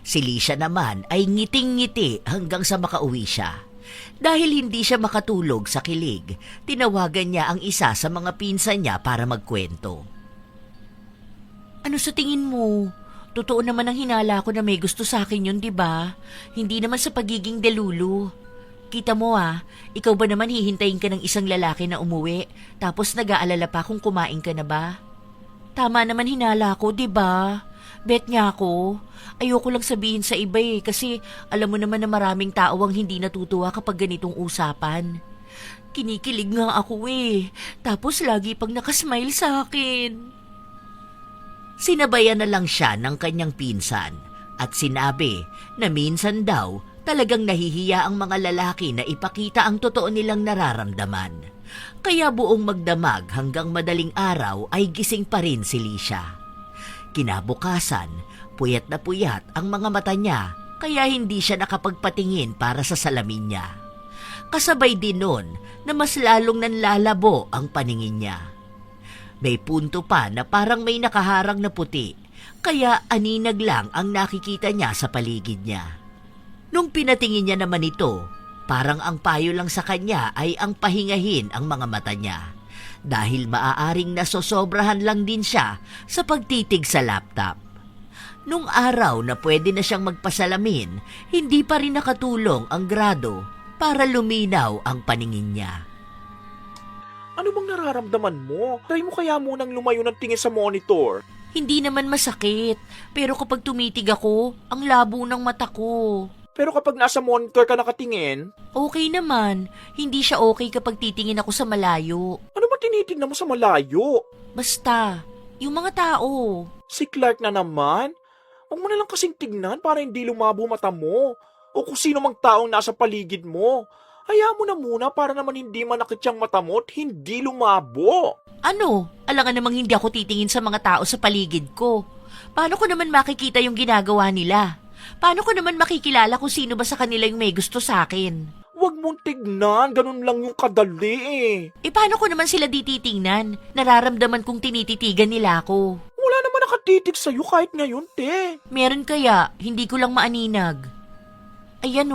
Si Lisha naman ay ngiting-ngiti hanggang sa makauwi siya. Dahil hindi siya makatulog sa kilig, tinawagan niya ang isa sa mga pinsan niya para magkwento. Ano sa tingin mo? Totoo naman ang hinala ko na may gusto sa akin yun, di ba? Hindi naman sa pagiging delulu. Kita mo ikaw ba naman hihintayin ka ng isang lalaki na umuwi, tapos nag-aalala pa kung kumain ka na ba? Tama naman hinala ko, di ba? Bet niya ako. Ayoko lang sabihin sa iba kasi alam mo naman na maraming tao ang hindi natutuwa kapag ganitong usapan. Kinikilig nga ako tapos lagi pang nakasmile sa akin. Sinabayan na lang siya ng kanyang pinsan at sinabi na minsan daw talagang nahihiya ang mga lalaki na ipakita ang totoo nilang nararamdaman. Kaya buong magdamag hanggang madaling araw ay gising pa rin si Lisha. Kinabukasan, puyat na puyat ang mga mata niya kaya hindi siya nakapagpatingin para sa salamin niya. Kasabay din nun na mas lalong nanlalabo ang paningin niya. May punto pa na parang may nakaharang na puti, kaya aninag lang ang nakikita niya sa paligid niya. Nung pinatingin niya naman ito, parang ang payo lang sa kanya ay ang pahingahin ang mga mata niya, dahil maaaring nasosobrahan lang din siya sa pagtitig sa laptop. Nung araw na pwede na siyang magpasalamin, hindi pa rin nakatulong ang grado para luminaw ang paningin niya. Ano bang nararamdaman mo? Try mo kaya munang lumayo ng tingin sa monitor. Hindi naman masakit, pero kapag tumitig ako, ang labo ng mata ko. Pero kapag nasa monitor ka nakatingin, Okay naman, hindi siya okay kapag titingin ako sa malayo. ano ba tinitignan mo sa malayo? Basta, yung mga tao. Si Clark na naman? Huwag mo na lang kasing tignan para hindi lumabo mata mo. O kung sino mang taong nasa paligid mo. Hayaan mo na muna para naman hindi manakit yung mata mo at hindi lumabo. Ano? Alangan namang hindi ako titingin sa mga tao sa paligid ko. Paano ko naman makikita yung ginagawa nila? Paano ko naman makikilala kung sino ba sa kanila yung may gusto sa akin? Huwag mong tignan, ganun lang yung kadali Paano ko naman sila dititingnan? Nararamdaman kong tinititigan nila ako. Wala naman nakatitig sa'yo kahit ngayon, te. Meron kaya, hindi ko lang maaninag. Ayan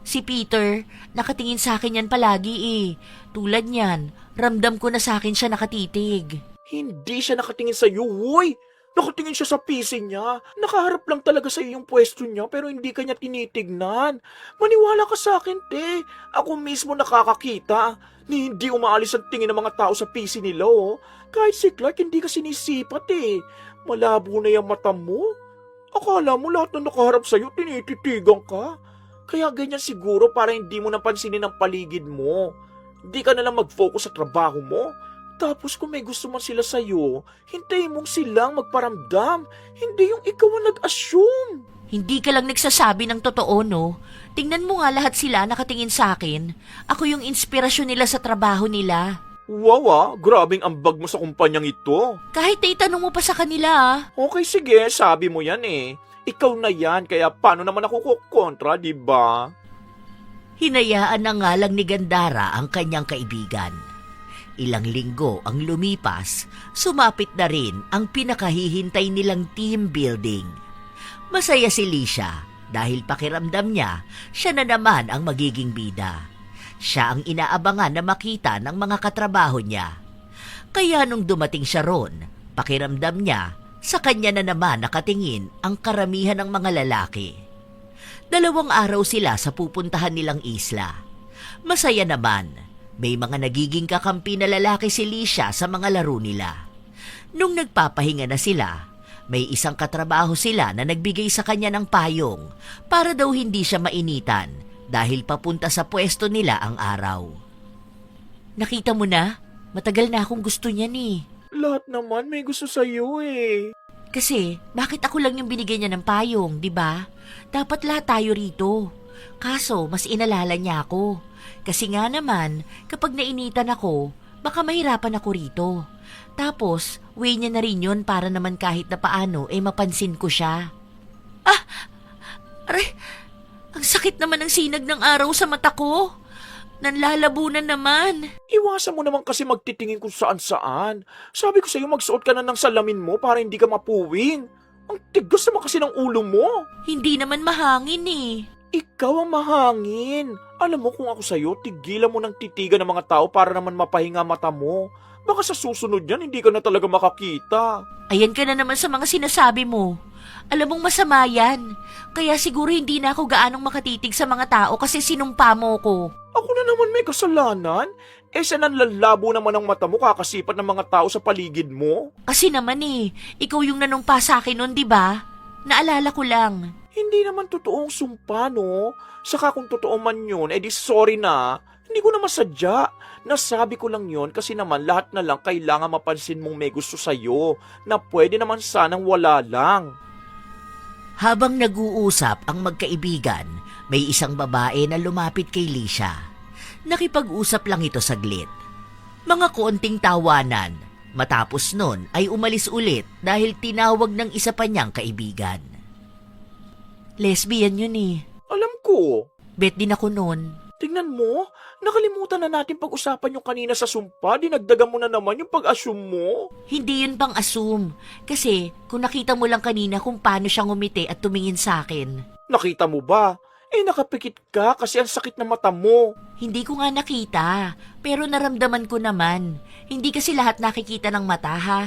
Si Peter, nakatingin sa akin yan palagi eh. Tulad niyan, ramdam ko na sa akin siya nakatitig. Hindi siya nakatingin sa iyo, hoy! Nakatingin siya sa PC niya. Nakaharap lang talaga sa iyo yung pwesto niya pero hindi kanya tinitignan. Maniwala ka sa akin, te. Ako mismo nakakakita ni hindi umaalis ang tingin ng mga tao sa PC nila, oh. Kahit si Clark, hindi ka sinisipat, eh. Malabo na yung mata mo. Akala mo lahat na nakaharap sa iyo, tinititigan ka. Kaya ganyan siguro para hindi mo napansinin ang paligid mo. Hindi ka na lang mag-focus sa trabaho mo. Tapos kung may gusto man sila sa'yo, hintayin mong silang magparamdam. Hindi yung ikaw ang nag-assume. Hindi ka lang nagsasabi ng totoo, no? Tingnan mo nga lahat sila nakatingin sa akin. Ako yung inspirasyon nila sa trabaho nila. Wow, grabing ambag mo sa kumpanyang ito. Kahit itanong mo pa sa kanila, ah. Okay, sige, sabi mo yan eh. Ikaw na yan, kaya paano naman ako kukontra, di ba? Hinayaan na nga lang ni Gandara ang kanyang kaibigan. Ilang linggo ang lumipas, sumapit na rin ang pinakahihintay nilang team building. Masaya si Lisha dahil pakiramdam niya, siya na naman ang magiging bida. Siya ang inaabangan na makita ng mga katrabaho niya. Kaya nung dumating siya ron, pakiramdam niya, sa kanya na naman nakatingin ang karamihan ng mga lalaki. 2 araw sila sa pupuntahan nilang isla. Masaya naman. May mga nagiging kakampi na lalaki si Lisha sa mga laro nila. Nung nagpapahinga na sila, may isang katrabaho sila na nagbigay sa kanya ng payong para daw hindi siya mainitan dahil papunta sa pwesto nila ang araw. Nakita mo na? Matagal na akong gusto niya ni. Lahat naman may gusto sa'yo eh. Kasi, bakit ako lang yung binigay niya ng payong, di ba? Dapat lahat tayo rito. Kaso, mas inalala niya ako. Kasi nga naman, kapag nainitan ako, baka mahirapan ako rito. Tapos, way niya na rin yun para naman kahit na paano, mapansin ko siya. Ah! Aray! Ang sakit naman ng sinag ng araw sa mata ko. Nanlalabo na naman. Iwasan mo naman kasi magtitingin kung saan-saan. Sabi ko sa'yo magsuot ka na ng salamin mo para hindi ka mapuwing. Ang tigas naman kasi ng ulo mo. Hindi naman mahangin eh. Ikaw ang mahangin. Alam mo kung ako sa'yo, tigilan mo ng titigan ng mga tao para naman mapahinga mata mo. Baka sa susunod yan, hindi ka na talaga makakita. Ayan ka na naman sa mga sinasabi mo. Alam mong masama yan. Kaya siguro hindi na ako gaanong makatitig sa mga tao kasi sinumpa mo ko. Ako na naman may kasalanan? Sa nanlalabo naman ang mata mo kakasipat ng mga tao sa paligid mo? Kasi naman ikaw yung nanumpa sa akin nun, di ba? Naalala ko lang. Hindi naman totoong sumpa, no? Saka kung totoo man yun, di sorry na. Hindi ko naman sadya. Nasabi ko lang yun kasi naman lahat na lang kailangan mapansin mong may gusto sa'yo na pwede naman sanang wala lang. Habang nag-uusap ang magkaibigan, may isang babae na lumapit kay Lisha. Nakipag-usap lang ito saglit. Mga konting tawanan. Matapos nun ay umalis ulit dahil tinawag ng isa pa niyang kaibigan. Lesbian yun Alam ko. Bet din ako nun. Tingnan mo, nakalimutan na natin pag-usapan yung kanina sa sumpa, dinagdagan mo na naman yung pag-assume mo. Hindi yun pang assume. Kasi kung nakita mo lang kanina kung paano siya ngumiti at tumingin sa akin. Nakita mo ba? Nakapikit ka kasi ang sakit ng mata mo. Hindi ko nga nakita, pero naramdaman ko naman. Hindi kasi lahat nakikita ng mata ha.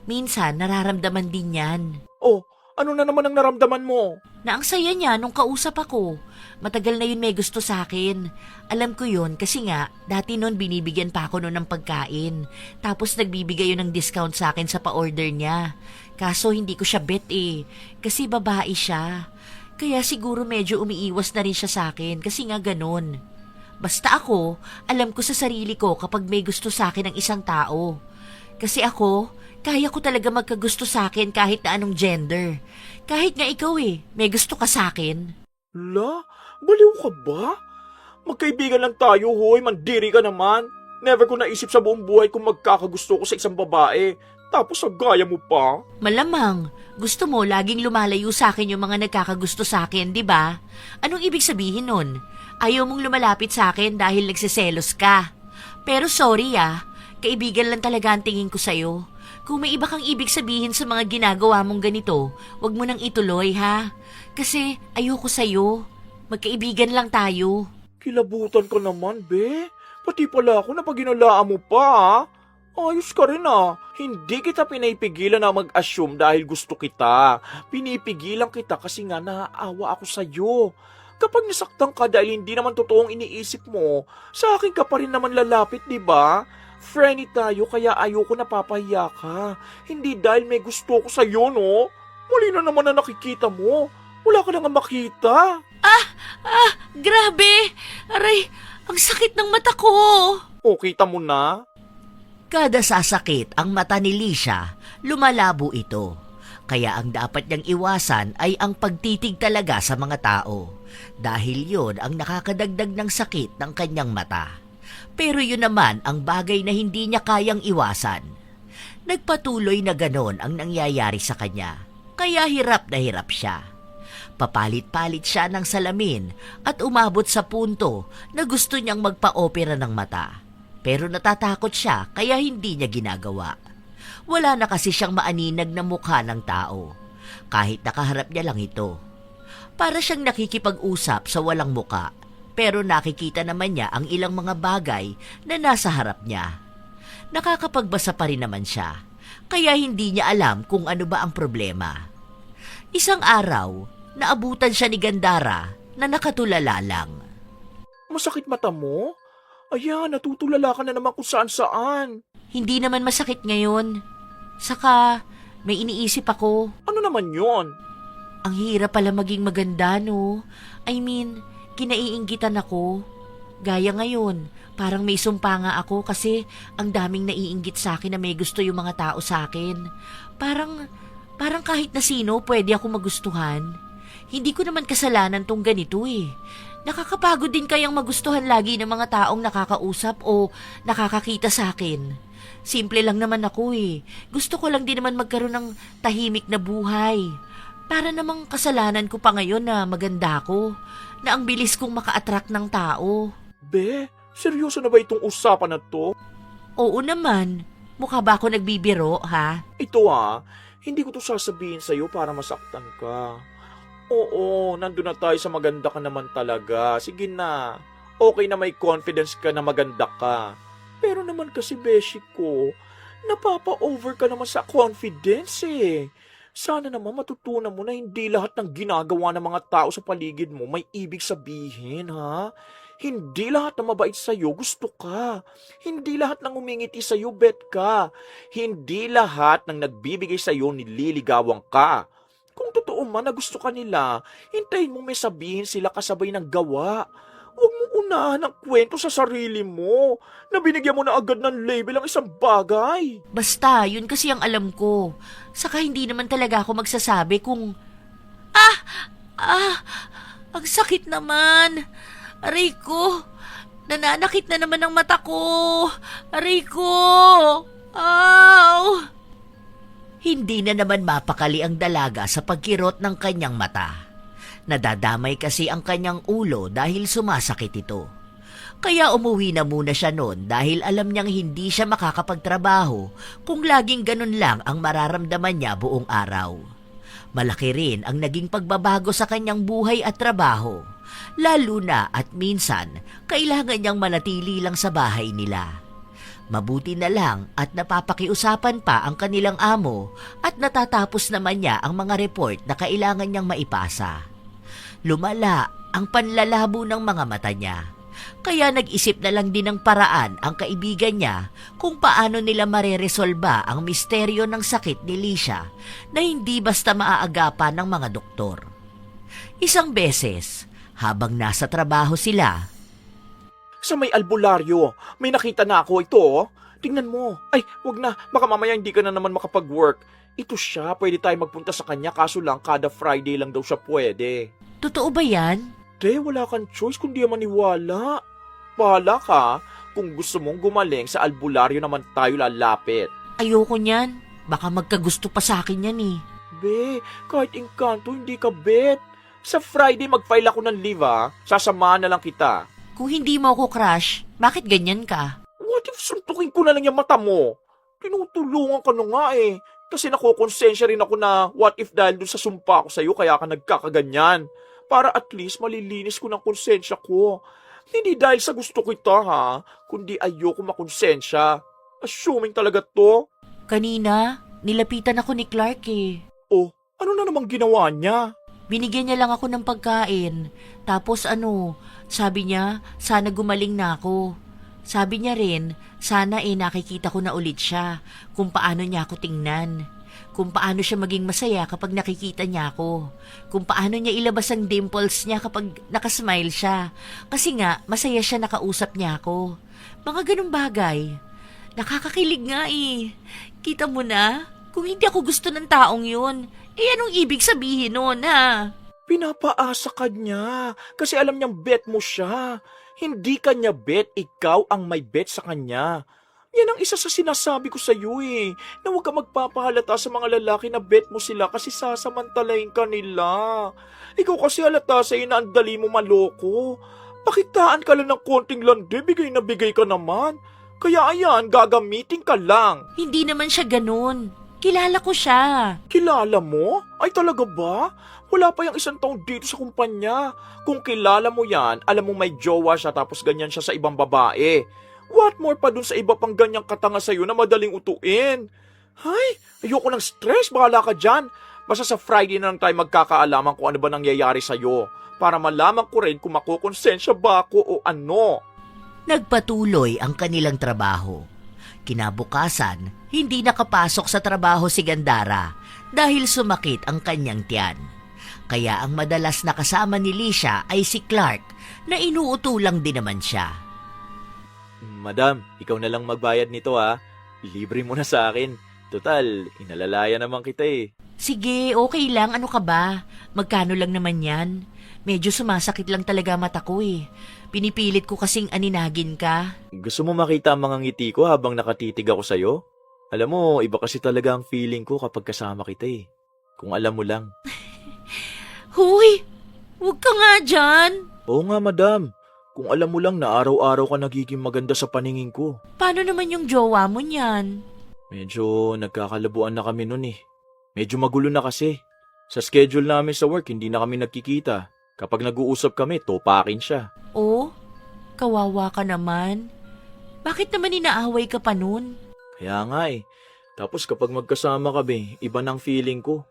Minsan nararamdaman din yan. Oh, ano na naman ang naramdaman mo? Na ang saya niya nung kausap ako. Matagal na yun may gusto sa akin. Alam ko yun kasi nga, dati noon binibigyan pa ako noon ng pagkain. Tapos nagbibigay yun ng discount sa akin sa pa-order niya. Kaso hindi ko siya bet kasi babae siya. Kaya siguro medyo umiiwas na rin siya sa akin kasi nga ganun. Basta ako, alam ko sa sarili ko kapag may gusto sa akin ng isang tao. Kasi ako, kaya ko talaga magkagusto sa akin kahit na anong gender. Kahit nga ikaw may gusto ka sa akin. La, baliw ka ba? Magkaibigan lang tayo, hoy, mandiri ka naman. Never ko naisip sa buong buhay kung magkakagusto ko sa isang babae. Tapos gaya mo pa. Malamang, gusto mo laging lumalayo sa akin yung mga nagkakagusto sa akin, di ba? Anong ibig sabihin nun? Ayaw mong lumalapit sa akin dahil nagsiselos ka. Pero sorry kaibigan lang talaga ang tingin ko sa'yo. Kung may iba kang ibig sabihin sa mga ginagawa mong ganito, wag mo nang ituloy ha. Kasi ayoko sa'yo. Magkaibigan lang tayo. Kilabutan ka naman, be. Pati pala ako napaginalaan mo pa, ha? Ayos ka rin, ah. Hindi kita pinipigilan na mag-assume dahil gusto kita. Pinipigilan kita kasi nga naaawa ako sa'yo. Kapag nasaktan ka dahil hindi naman totoong iniisip mo, sa akin ka pa rin naman lalapit, di ba? Friendly tayo kaya ayoko napapahiya ka. Hindi dahil may gusto ko sa'yo, no? Muli na naman na nakikita mo. Wala ka na nga makita. Grabe! Aray, ang sakit ng mata ko! O, kita mo na? Kada sasakit ang mata ni Lisha, lumalabo ito. Kaya ang dapat niyang iwasan ay ang pagtitig talaga sa mga tao. Dahil yun ang nakakadagdag ng sakit ng kanyang mata. Pero yun naman ang bagay na hindi niya kayang iwasan. Nagpatuloy na ganon ang nangyayari sa kanya. Kaya hirap na hirap siya. Papalit-palit siya ng salamin at umabot sa punto na gusto niyang magpa-opera ng mata. Pero natatakot siya kaya hindi niya ginagawa. Wala na kasi siyang maaninag na mukha ng tao. Kahit nakaharap niya lang ito. Para siyang nakikipag-usap sa walang muka. Pero nakikita naman niya ang ilang mga bagay na nasa harap niya. Nakakapagbasa pa rin naman siya. Kaya hindi niya alam kung ano ba ang problema. Isang araw, naabutan siya ni Gandara na nakatulala lang. Masakit mata mo? Ayan, natutulala ka na naman kung saan-saan. Hindi naman masakit ngayon. Saka, may iniisip ako. Ano naman yon? Ang hirap pala maging maganda, no? I mean, kinaiinggitan ako. Gaya ngayon, parang may sumpa nga ako kasi ang daming naiinggit sa akin na may gusto yung mga tao sa akin. Parang kahit na sino pwede ako magustuhan. Hindi ko naman kasalanan tong ganito eh. Nakakapagod din kayang magustuhan lagi ng mga taong nakakausap o nakakakita sa akin. Simple lang naman ako eh. Gusto ko lang din naman magkaroon ng tahimik na buhay. Para namang kasalanan ko pa ngayon na maganda ako. Na ang bilis kong maka-attract ng tao. Be, seryoso na ba itong usapan na to? Oo naman. Mukha ba ako nagbibiro, ha? Ito hindi ko to sasabihin sa'yo para masaktan ka. Oo, nandun na tayo sa maganda ka naman talaga. Sige na. Okay na may confidence ka na maganda ka. Pero naman kasi, beshi ko, napapa-over ka naman sa confidence eh. Sana naman matutunan mo na hindi lahat ng ginagawa ng mga tao sa paligid mo may ibig sabihin, ha? Hindi lahat na mabait sa'yo gusto ka. Hindi lahat ng umingiti sa'yo bet ka. Hindi lahat ng nagbibigay sa'yo nililigawan ka. Kung totoo man na gusto ka nila, hintayin mo may sabihin sila kasabay ng gawa. Huwag mo unahan ang kwento sa sarili mo na binigyan mo na agad ng label ang isang bagay. Basta, yun kasi ang alam ko. Saka hindi naman talaga ako magsasabi kung... ang sakit naman. Aray ko, nananakit na naman ang mata ko. Aray ko, aw! Hindi na naman mapakali ang dalaga sa pagkirot ng kanyang mata. Nadadamay kasi ang kanyang ulo dahil sumasakit ito. Kaya umuwi na muna siya noon dahil alam niyang hindi siya makakapagtrabaho kung laging ganun lang ang mararamdaman niya buong araw. Malaki rin ang naging pagbabago sa kanyang buhay at trabaho, lalo na at minsan kailangan niyang manatili lang sa bahay nila. Mabuti na lang at napapakiusapan pa ang kanilang amo at natatapos naman niya ang mga report na kailangan niyang maipasa. Lumala ang panlalabo ng mga mata niya. Kaya nag-isip na lang din ng paraan ang kaibigan niya kung paano nila mareresolba ang misteryo ng sakit ni Lisha na hindi basta maaagapan ng mga doktor. Isang beses, habang nasa trabaho sila, Sa may albularyo, may nakita na ako ito. Tingnan mo. Ay, wag na. Baka mamaya hindi ka na naman makapag-work. Ito siya. Pwede tayo magpunta sa kanya. Kaso lang, kada Friday lang daw siya pwede. totoo ba yan? Te, wala kang choice kundi maniwala. Bahala ka. Kung gusto mong gumaling, sa albularyo naman tayo lalapit. Ayoko niyan. Baka magkagusto pa sa akin yan eh. Be, kahit engkanto, hindi ka bet. Sa Friday, mag-file ako ng leave Sasamahan na lang kita. Kung hindi mo ako crush, bakit ganyan ka? What if suntukin ko na lang yung mata mo? Tinutulungan ka na nga eh. Kasi nakukonsensya rin ako na what if dahil dun sa sumpa ko sa'yo kaya ka nagkakaganyan. para at least malilinis ko ng konsensya ko. Hindi dahil sa gusto kita ha, kundi ayoko makonsensya. Assuming talaga to. Kanina, nilapitan ako ni Clark eh. Oh, ano na namang ginawa niya? Binigyan niya lang ako ng pagkain. Tapos sabi niya, sana gumaling na ako. Sabi niya rin, sana nakikita ko na ulit siya kung paano niya ako tingnan. Kung paano siya maging masaya kapag nakikita niya ako. Kung paano niya ilabas ang dimples niya kapag nakasmile siya. Kasi nga, masaya siya nakausap niya ako. Mga ganung bagay. Nakakakilig nga eh. Kita mo na, kung hindi ako gusto ng taong yun, anong ibig sabihin nun ha? Pinapaasa ka niya kasi alam niyang bet mo siya. Hindi ka niya bet, ikaw ang may bet sa kanya. Yan ang isa sa sinasabi ko sa iyo eh, na huwag ka magpapahalata sa mga lalaki na bet mo sila kasi sasamantalain ka nila. Ikaw kasi halata sa iyo na ang dali mo maloko. Pakitaan ka lang ng konting landi, bigay na bigay ka naman. Kaya ayan, gagamitin ka lang. Hindi naman siya ganun. Kilala ko siya. Kilala mo? Ay talaga ba? Wala pa yung isang taon dito sa kumpanya. Kung kilala mo yan, alam mo may jowa siya tapos ganyan siya sa ibang babae. What more pa dun sa iba pang ganyang katanga sa'yo na madaling utuin? Hay, ayoko ng stress, bahala ka dyan. Basta sa Friday na lang tayo magkakaalaman kung ano ba nangyayari sa'yo. Para malaman ko rin kung makukonsensya ba ako o ano. Nagpatuloy ang kanilang trabaho. Kinabukasan, hindi nakapasok sa trabaho si Gandara dahil sumakit ang kanyang tiyan. Kaya ang madalas nakasama ni Lisha ay si Clark na inuutulang din naman siya. Madam, ikaw na lang magbayad nito ha. Libre mo na sa akin. Total, inalalaya naman kita eh. Sige, okay lang. Ano ka ba? Magkano lang naman yan? Medyo sumasakit lang talaga mata ko eh. Pinipilit ko kasing aninagin ka. Gusto mo makita ang mga ngiti ko habang nakatitig ako sa'yo? Alam mo, iba kasi talaga ang feeling ko kapag kasama kita eh. Kung alam mo lang. Huy! Huwag ka nga dyan! Oo nga madam, kung alam mo lang na araw-araw ka nagiging maganda sa paningin ko. Paano naman yung jowa mo niyan? Medyo nagkakalabuan na kami nun eh. Medyo magulo na kasi. Sa schedule namin sa work, hindi na kami nagkikita. Kapag nag-uusap kami, topakin siya. Oh, kawawa ka naman. Bakit naman inaaway ka pa nun? Kaya nga eh. Tapos kapag magkasama kami, iba ng feeling ko.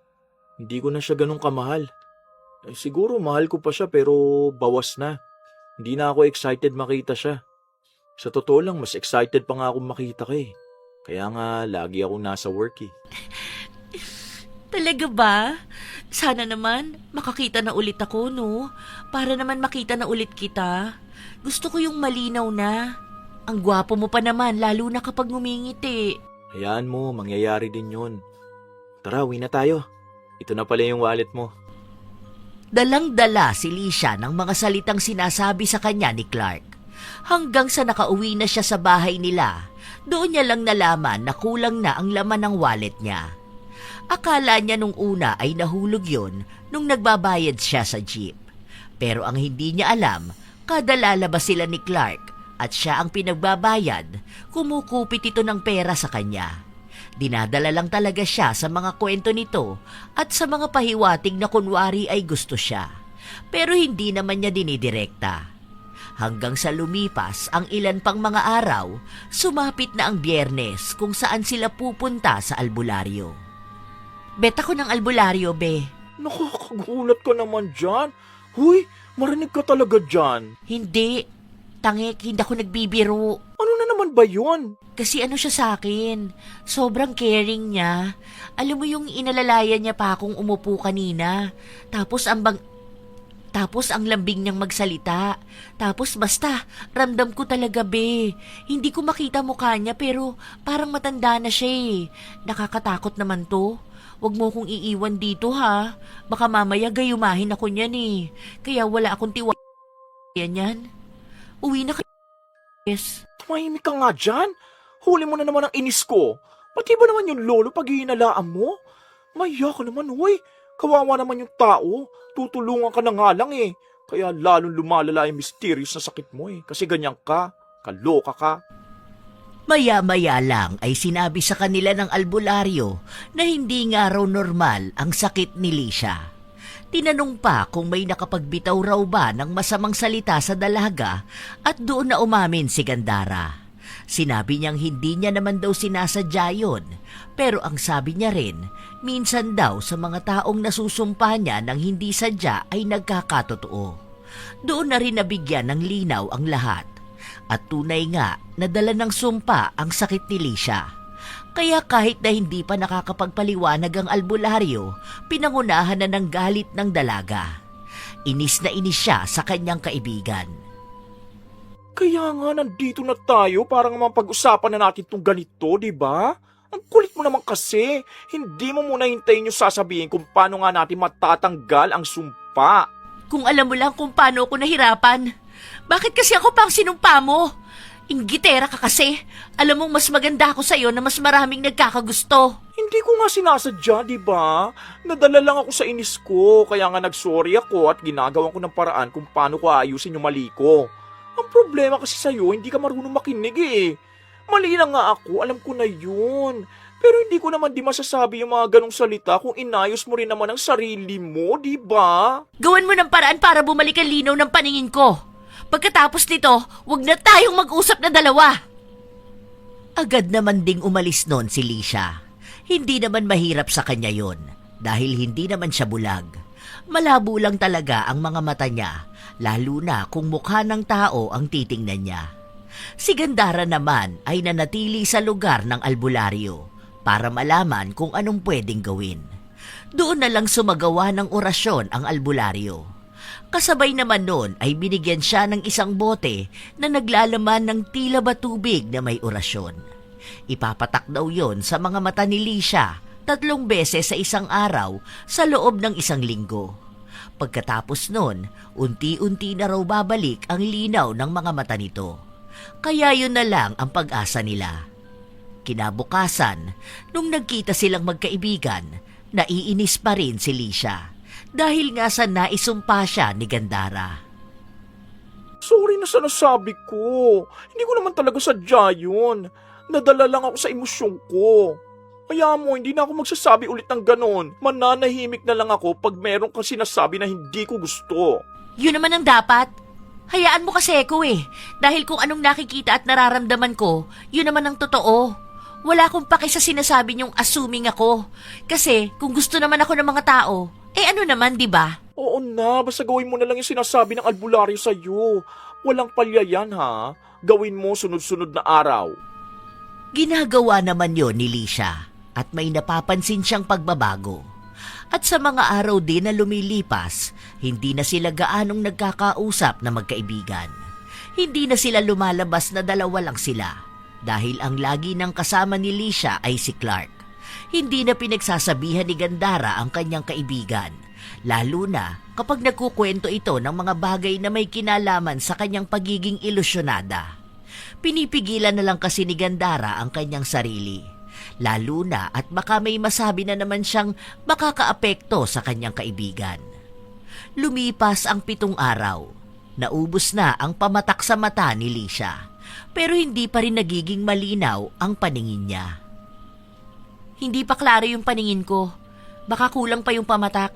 Hindi ko na siya ganun kamahal. Siguro mahal ko pa siya pero bawas na. Hindi na ako excited makita siya. Sa totoo lang, mas excited pa nga akong makita ka eh. Kaya nga, lagi akong nasa work eh. Talaga ba? Sana naman makakita na ulit ako, no? Para naman makita na ulit kita. Gusto ko yung malinaw na. Ang gwapo mo pa naman, lalo na kapag ngumingiti. Hayaan mo, mangyayari din yun. Tara, uwi na tayo. Ito na pala yung wallet mo. Dalang-dala si Lisha ng mga salitang sinasabi sa kanya ni Clark. Hanggang sa nakauwi na siya sa bahay nila, doon niya lang nalaman na kulang na ang laman ng wallet niya. Akala niya nung una ay nahulog yon nung nagbabayad siya sa jeep. Pero ang hindi niya alam, kada lalabas sila ni Clark at siya ang pinagbabayad, kumukupit ito ng pera sa kanya. Dinadala lang talaga siya sa mga kwento nito at sa mga pahiwatig na kunwari ay gusto siya. Pero hindi naman niya dinidirekta. Hanggang sa lumipas ang ilan pang mga araw, sumapit na ang Biyernes kung saan sila pupunta sa albularyo. Bet ako ng albularyo, be. Nakakagulat ka naman dyan. Huy, marinig ka talaga dyan. Hindi. Tangik, hindi ako nagbibiro. Ano na naman ba yun? Kasi ano siya sa akin, sobrang caring niya. Alam mo yung inalalayan niya pa akong umupo kanina. Tapos ang lambing niyang magsalita. Tapos basta, ramdam ko talaga be. Hindi ko makita mukha niya pero parang matanda na siya eh. Nakakatakot naman to. Huwag mo kong iiwan dito ha. Baka mamaya gayumahin ako niyan eh. Kaya wala akong tiwala yan. Uwi na kayo. Yes. Tumahimik ka nga dyan. Huli mo na naman ang inis ko. Pati ba naman yung lolo pag hihinalaan mo? Maya ka naman, huy. Kawawa naman yung tao. Tutulungan ka na nga lang eh. Kaya lalong lumalala yung mysterious na sakit mo eh. Kasi ganyan ka. Kaloka ka. Maya-maya lang ay sinabi sa kanila ng albularyo na hindi nga raw normal ang sakit ni Lisha. Tinanong pa kung may nakapagbitaw raw ba ng masamang salita sa dalaga at doon na umamin si Gandara. Sinabi niyang hindi niya naman daw sinasadya yun, pero ang sabi niya rin, minsan daw sa mga taong nasusumpa niya ng hindi sadya ay nagkakatotoo. Doon na rin nabigyan ng linaw ang lahat. At tunay nga na dala ng sumpa ang sakit ni Licia. Kaya kahit na hindi pa nakakapagpaliwanag ang albularyo, pinangunahan na ng galit ng dalaga. Inis na inis siya sa kanyang kaibigan. Kaya nga nandito na tayo para nga mapag-usapan na natin tong ganito, di ba? Ang kulit mo naman kasi. Hindi mo muna hintayin yung sasabihin kung paano nga natin matatanggal ang sumpa. Kung alam mo lang kung paano ako nahirapan. Bakit kasi ako pang sinumpa mo? Inggitera ka kasi. Alam mong mas maganda ako sa'yo na mas maraming nagkakagusto. Hindi ko nga sinasadya, di ba? Nadala lang ako sa inis ko, kaya nga nagsorry ako at ginagawan ko ng paraan kung paano ko ayusin yung mali ko. Ang problema kasi sa'yo, hindi ka marunong makinig eh. Mali na nga ako, alam ko na yun. Pero hindi ko naman di masasabi yung mga ganong salita kung inayos mo rin naman ang sarili mo, di ba? Gawan mo ng paraan para bumalik ang linaw ng paningin ko. Pagkatapos nito, wag na tayong mag-usap na dalawa. Agad naman ding umalis noon si Licia. Hindi naman mahirap sa kanya yon dahil hindi naman siya bulag. Malabo lang talaga ang mga mata niya, lalo na kung mukha ng tao ang titingnan niya. Si Gandara naman ay nanatili sa lugar ng albularyo para malaman kung anong pwedeng gawin. Doon na lang sumagawa ng orasyon ang albularyo. Kasabay naman noon ay binigyan siya ng isang bote na naglalaman ng tila ba tubig na may orasyon. Ipapatak daw yon sa mga mata ni Licia 3 beses sa isang araw sa loob ng 1 linggo. Pagkatapos noon, unti-unti na raw babalik ang linaw ng mga mata nito. Kaya yun na lang ang pag-asa nila. Kinabukasan, nung nagkita silang magkaibigan, naiinis pa rin si Licia dahil nga sa naisumpa siya ni Gandara. Sorry na sa nasabi ko. Hindi ko naman talaga sadya yun. Nadala lang ako sa emosyon ko. Kaya mo, hindi na ako magsasabi ulit ng ganon. Mananahimik na lang ako pag meron kang sinasabi na hindi ko gusto. Yun naman ang dapat. Hayaan mo kasi ko eh. Dahil kung anong nakikita at nararamdaman ko, yun naman ang totoo. Wala akong paki sa sinasabi niyong assuming ako. Kasi kung gusto naman ako ng mga tao, eh ano naman, di ba? Oo na, basta gawin mo na lang yung sinasabi ng albularyo sa'yo. Walang palya yan ha. Gawin mo sunod-sunod na araw. Ginagawa naman yon ni Licia at may napapansin siyang pagbabago. At sa mga araw din na lumilipas, hindi na sila gaanong nagkakausap na magkaibigan. Hindi na sila lumalabas na dalawa lang sila dahil ang lagi ng kasama ni Licia ay si Clark. Hindi na pinagsasabihan ni Gandara ang kanyang kaibigan, lalo na kapag nagkukwento ito ng mga bagay na may kinalaman sa kanyang pagiging ilusyonada. Pinipigilan na lang kasi ni Gandara ang kanyang sarili, lalo na at baka may masabi na naman siyang makakaapekto sa kanyang kaibigan. Lumipas ang 7 araw. Naubos na ang pamatak sa mata ni Licia, pero hindi pa rin nagiging malinaw ang paningin niya. Hindi pa klaro yung paningin ko. Baka kulang pa yung pamatak.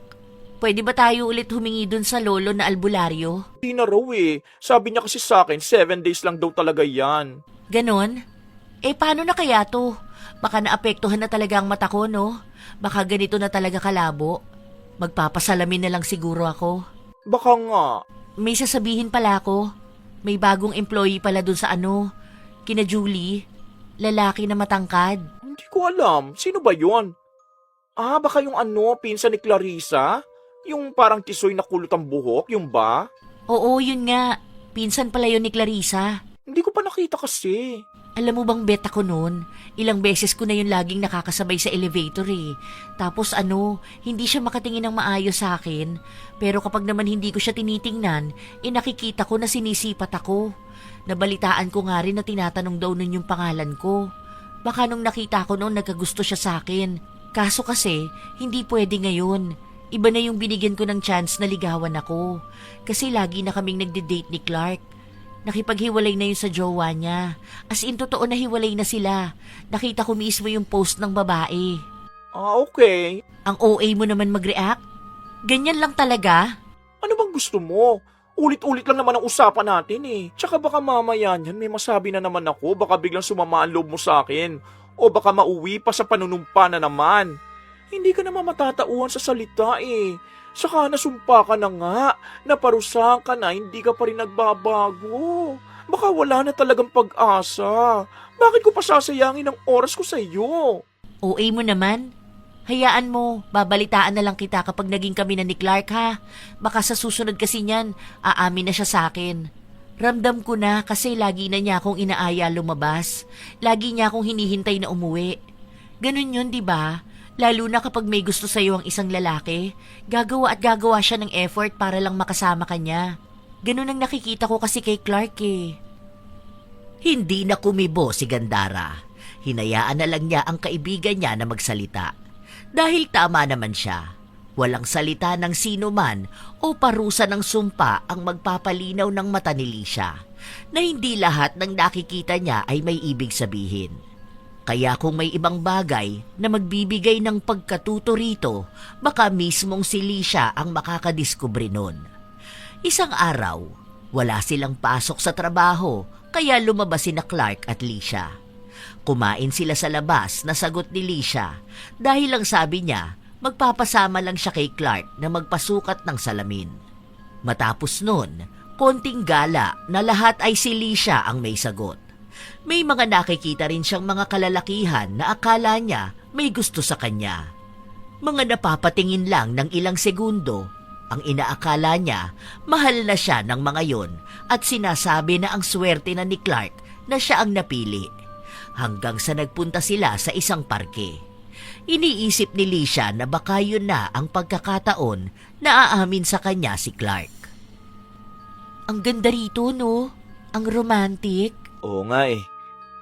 Pwede ba tayo ulit humingi dun sa lolo na albularyo? Hindi na raw eh. Sabi niya kasi sa akin, 7 days lang daw talaga yan. Ganon? Eh paano na kaya to? Baka naapektuhan na talaga ang mata ko, no? Baka ganito na talaga kalabo. Magpapasalamin na lang siguro ako. Baka nga. May sasabihin pala ako. May bagong employee pala dun sa kina Julie. Lalaki na matangkad. Hindi ko alam. Sino ba yon? Ah, baka yung pinsan ni Clarissa? Yung parang tisoy na kulot ang buhok, yung ba? Oo, yun nga. Pinsan pala yun ni Clarissa. Hindi ko pa nakita kasi. Alam mo bang bet ako noon? Ilang beses ko na yun laging nakakasabay sa elevator eh. Tapos hindi siya makatingin ng maayos sa akin. Pero kapag naman hindi ko siya tinitingnan, nakikita ko na sinisipat ako. Nabalitaan ko nga rin na tinatanong daw nun yung pangalan ko. Baka nung nakita ko noon nagkagusto siya sa akin. Kaso kasi, hindi pwede ngayon. Iba na yung binigyan ko ng chance na ligawan ako. Kasi lagi na kaming nagde-date ni Clark. Nakipaghiwalay na yun sa jowa niya. As in, totoo na hiwalay na sila. Nakita ko mismo yung post ng babae. Ah, okay. Ang OA mo naman mag-react? Ganyan lang talaga? Ano bang gusto mo? Ulit-ulit lang naman ang usapan natin eh. Tsaka baka mamaya niyan may masabi na naman ako, baka biglang sumama ang loob mo sa akin. O baka mauwi pa sa panunumpa na naman. Hindi ka naman matatauhan sa salita eh. Saka nasumpa ka na nga, naparusahan ka na, hindi ka pa rin nagbabago. Baka wala na talagang pag-asa. Bakit ko pa sasayangin ang oras ko sa iyo? OA mo naman. Hayaan mo, babalitaan na lang kita kapag naging kami na ni Clark ha. Baka sa susunod kasi niyan, aamin na siya sa akin. Ramdam ko na kasi lagi na niya akong inaaya lumabas. Lagi niya akong hinihintay na umuwi. Ganun yun, di ba? Lalo na kapag may gusto sa'yo ang isang lalaki, gagawa at gagawa siya ng effort para lang makasama ka niya. Ganun ang nakikita ko kasi kay Clark eh. Hindi na kumibo si Gandara. Hinayaan na lang niya ang kaibigan niya na magsalita. Dahil tama naman siya. Walang salita ng sino man o parusa ng sumpa ang magpapalinaw ng mata ni Lisha na hindi lahat ng nakikita niya ay may ibig sabihin. Kaya kung may ibang bagay na magbibigay ng pagkatuto rito, baka mismong si Lisha ang makakadiskubre nun. Isang araw, wala silang pasok sa trabaho kaya lumabas sina Clark at Lisha. Kumain sila sa labas na sagot ni Lisha dahil lang sabi niya magpapasama lang siya kay Clark na magpasukat ng salamin. Matapos nun, konting gala na lahat ay si Lisha ang may sagot. May mga nakikita rin siyang mga kalalakihan na akala niya may gusto sa kanya. Mga napapatingin lang ng ilang segundo, ang inaakala niya mahal na siya ng mga yon at sinasabi na ang swerte na ni Clark na siya ang napili. Hanggang sa nagpunta sila sa isang parke. Iniisip ni Lisha na baka yun na ang pagkakataon na aamin sa kanya si Clark. Ang ganda rito, no? Ang romantic. Oo nga eh.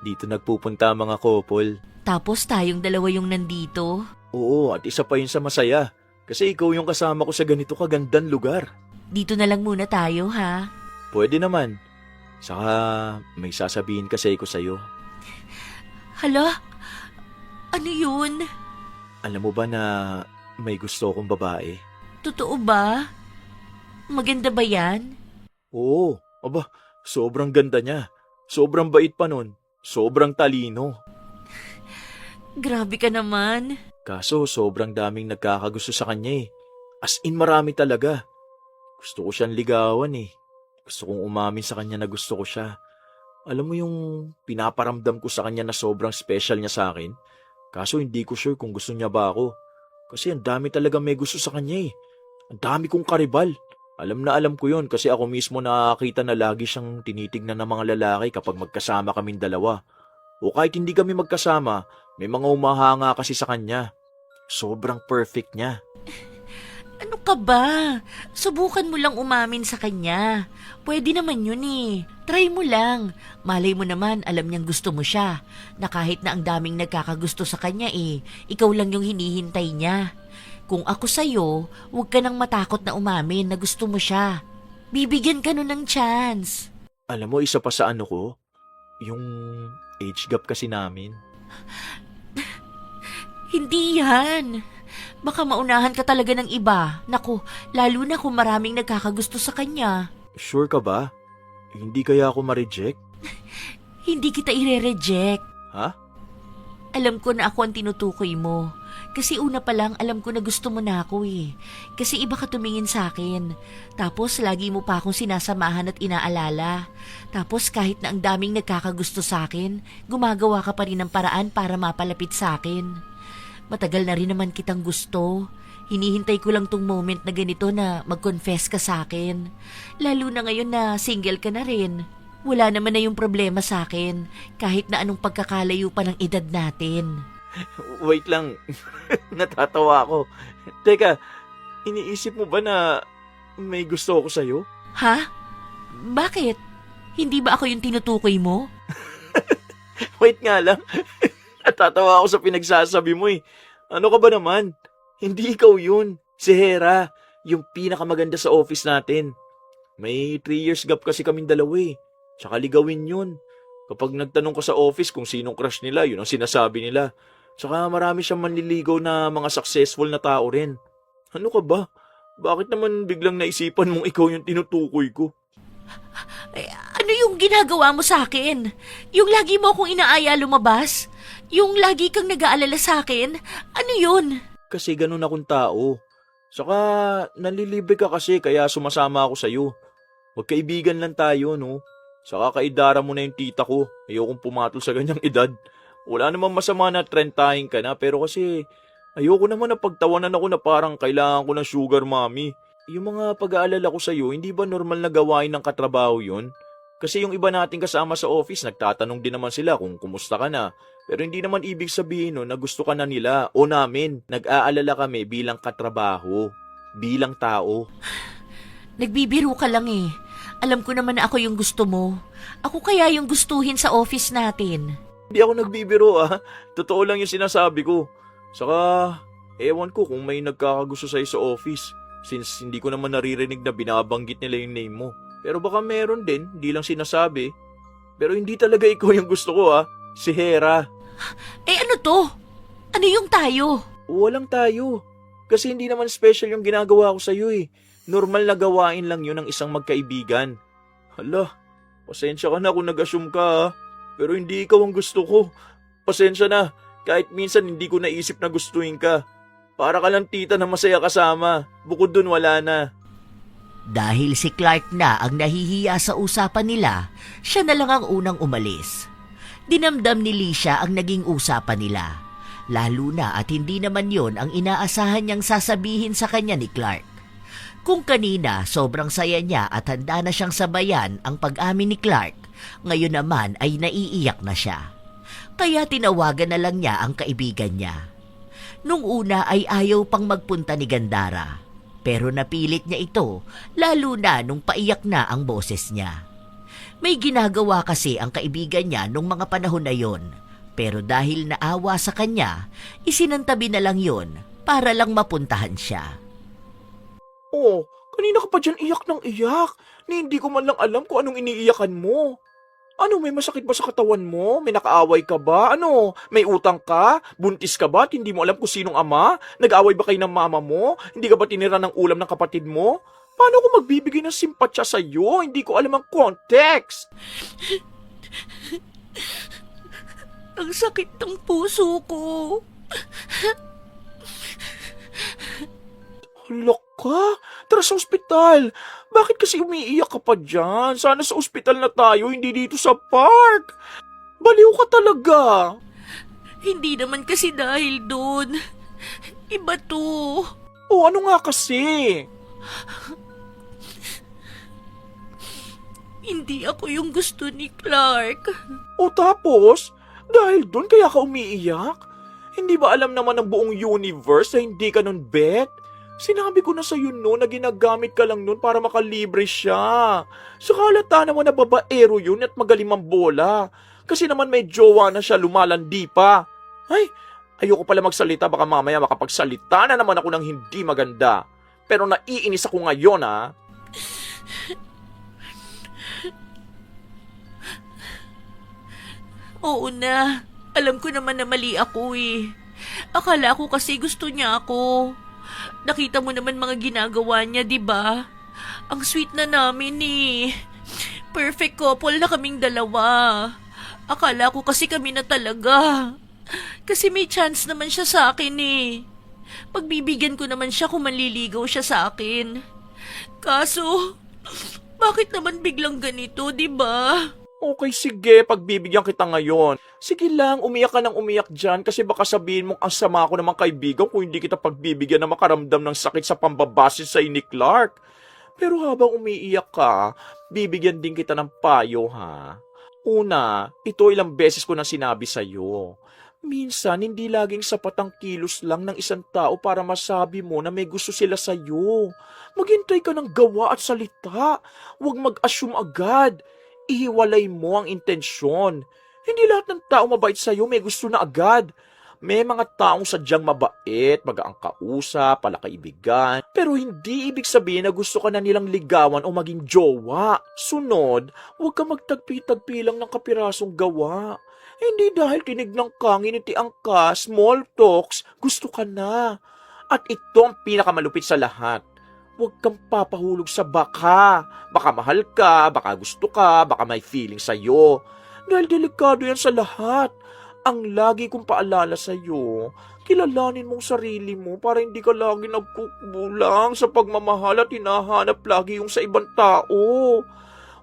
Dito nagpupunta ang mga couple. Tapos tayong dalawa yung nandito. Oo, at isa pa yun sa masaya. Kasi ikaw yung kasama ko sa ganito kagandang lugar. Dito na lang muna tayo, ha? Pwede naman. Saka may sasabihin kasi ko sa'yo. Hala? Ano yun? Alam mo ba na may gusto akong babae? Totoo ba? Maganda ba yan? Oo, aba, sobrang ganda niya. Sobrang bait pa nun. Sobrang talino. Grabe ka naman. Kaso sobrang daming nagkakagusto sa kanya eh. As in marami talaga. Gusto ko siyang ligawan eh. Gusto kong umamin sa kanya na gusto ko siya. Alam mo yung pinaparamdam ko sa kanya na sobrang special niya sa akin? Kaso hindi ko sure kung gusto niya ba ako. Kasi ang dami talaga may gusto sa kanya eh. Ang dami kong karibal. Alam na alam ko yon kasi ako mismo nakakita na lagi siyang tinitignan ng mga lalaki kapag magkasama kaming dalawa. O kahit hindi kami magkasama, may mga umahanga kasi sa kanya. Sobrang perfect niya. Ano ka ba? Subukan mo lang umamin sa kanya. Pwede naman yun eh. Try mo lang. Malay mo naman, alam niyang gusto mo siya. Na kahit na ang daming nagkakagusto sa kanya eh, ikaw lang yung hinihintay niya. Kung ako sa'yo, huwag ka nang matakot na umamin na gusto mo siya. Bibigyan ka nun ng chance. Alam mo, isa pa sa ano ko, yung age gap kasi namin. Hindi yan. Baka maunahan ka talaga ng iba. Naku, lalo na kung maraming nagkakagusto sa kanya. Sure ka ba? Hindi kaya ako ma-reject? Hindi kita ire-reject. Ha? Alam ko na ako ang tinutukoy mo. Kasi una pa lang alam ko na gusto mo na ako eh. Kasi iba ka tumingin sa akin. Tapos lagi mo pa akong sinasamahan at inaalala. Tapos kahit na ang daming nagkakagusto sa akin, gumagawa ka pa rin ng paraan para mapalapit sa akin. Matagal na rin naman kitang gusto. Hinihintay ko lang tong moment na ganito na mag-confess ka sa akin. Lalo na ngayon na single ka na rin. Wala naman na yung problema sa akin kahit na anong pagkakalayo pa ng edad natin. Wait lang. Natatawa ako. Teka, iniisip mo ba na may gusto ako sa'yo? Ha? Bakit? Hindi ba ako yung tinutukoy mo? Wait nga lang. Natatawa ako sa pinagsasabi mo eh. Ano ka ba naman? Hindi ikaw yun. Si Hera, yung pinakamaganda sa office natin. May 3 years gap kasi kaming dalawa eh. Tsaka ligawin yun. Kapag nagtanong ko sa office kung sinong crush nila, yun ang sinasabi nila. Tsaka marami siyang manliligaw na mga successful na tao rin. Ano ka ba? Bakit naman biglang naisipan mong ikaw yung tinutukoy ko? Eh, ano yung ginagawa mo sa akin? Yung lagi mo akong inaaya lumabas? Yung lagi kang nag-aalala sa akin? Ano yun? Kasi ganun akong tao. Saka nanlilibre ka kasi kaya sumasama ako sa'yo. Magkaibigan lang tayo, no? Saka kaidara mo na yung tita ko. Ayokong pumatol sa ganyang edad. Wala namang masama na trentahin ka na pero kasi ayoko naman na pagtawanan ako na parang kailangan ko ng sugar mommy. Yung mga pag-aalala ko sa'yo, hindi ba normal na gawain ng katrabaho yun? Kasi yung iba nating kasama sa office, nagtatanong din naman sila kung kumusta ka na. Pero hindi naman ibig sabihin no, na gusto ka na nila o namin. Nag-aalala kami bilang katrabaho, bilang tao. Nagbibiro ka lang eh. Alam ko naman na ako yung gusto mo. Ako kaya yung gustuhin sa office natin. Hindi ako nagbibiro Totoo lang yung sinasabi ko. Saka, ewan ko kung may nagkakagusto sa'yo sa office. Since hindi ko naman naririnig na binabanggit nila yung name mo. Pero baka meron din, hindi lang sinasabi. Pero hindi talaga ikaw yung gusto ko Si Hera. Eh ano to? Ano yung tayo? Walang tayo. Kasi hindi naman special yung ginagawa ko sa'yo Normal na gawain lang yun ng isang magkaibigan. Hala, pasensya ka na kung nag-assume ka Pero hindi ikaw ang gusto ko. Pasensya na, kahit minsan hindi ko naisip na gustuin ka. Para ka lang tita na masaya kasama. Bukod dun wala na. Dahil si Clark na ang nahihiya sa usapan nila, siya na lang ang unang umalis. Dinamdam ni Lisha ang naging usapan nila. Lalo na at hindi naman yon ang inaasahan niyang sasabihin sa kanya ni Clark. Kung kanina sobrang saya niya at handa na siyang sabayan ang pag-amin ni Clark, ngayon naman ay naiiyak na siya. Kaya tinawagan na lang niya ang kaibigan niya. Nung una ay ayaw pang magpunta ni Gandara, pero napilit niya ito lalo na nung paiyak na ang boses niya. May ginagawa kasi ang kaibigan niya nung mga panahon na yon, pero dahil naawa sa kanya, isinantabi na lang yon para lang mapuntahan siya. Oh, kanina ka pa dyan iyak ng iyak. Ni hindi ko man lang alam kung anong iniiyakan mo. Ano, may masakit ba sa katawan mo? May nakaaway ka ba? Ano, may utang ka? Buntis ka ba? At hindi mo alam kung sinong ama? Nag-away ba kayo ng mama mo? Hindi ka ba tinira ng ulam ng kapatid mo? Paano ako magbibigay ng simpatsya sa'yo? Hindi ko alam ang context. Ang sakit ng puso ko. Hala ka? Tara sa ospital. Bakit kasi umiiyak ka pa dyan? Sana sa ospital na tayo, hindi dito sa park. Baliw ka talaga. Hindi naman kasi dahil doon. Iba to. O ano nga kasi? Hindi ako yung gusto ni Clark. O tapos, dahil doon kaya ka umiiyak? Hindi ba alam naman ng buong universe na hindi ka nun bet? Sinabi ko na sa'yo noon na ginagamit ka lang noon para makalibre siya. Saka halata naman na babaero yun at magaling mambola. Kasi naman may jowa na siya, lumalandi pa. Ay, ayoko pala magsalita, baka mamaya makapagsalita na naman ako ng hindi maganda. Pero naiinis ako ngayon Oo na. Alam ko naman na mali ako Akala ko kasi gusto niya ako. Nakita mo naman mga ginagawa niya, di ba? Ang sweet na namin Perfect couple na kaming dalawa. Akala ko kasi kami na talaga. Kasi may chance naman siya sa akin Pagbibigyan ko naman siya kung manliligaw siya sa akin. Kaso, bakit naman biglang ganito, di ba? Okay, sige, pagbibigyan kita ngayon. Sige lang, umiyak ka ng umiyak dyan kasi baka sabihin mong ang sama ko namang kaibigan kung hindi kita pagbibigyan na makaramdam ng sakit sa pambabase sa ni Clark. Pero habang umiiyak ka, bibigyan din kita ng payo Una, ito ilang beses ko na sinabi sa'yo. Minsan, hindi laging sapat ang kilos lang ng isang tao para masabi mo na may gusto sila sa'yo. Maghintay ka ng gawa at salita. Huwag mag-assume agad. Ihiwalay mo ang intensyon. Hindi lahat ng tao mabait sa'yo may gusto na agad. May mga taong sadyang mabait, magaang kausap, palakaibigan, pero hindi ibig sabihin na gusto ka na nilang ligawan o maging jowa. Sunod, huwag ka magtagpi-tagpi lang ng kapirasong gawa. Hindi dahil tinignan ka, nginitiang ka, small talks, gusto ka na. At ito ang pinakamalupit sa lahat. Huwag kang papahulog sa baka. Baka mahal ka, baka gusto ka, baka may feeling sa'yo. Dahil delikado yan sa lahat. Ang lagi kong paalala sa'yo, kilalanin mong sarili mo para hindi ka lagi nagkukulang sa pagmamahal at hinahanap lagi yung sa ibang tao.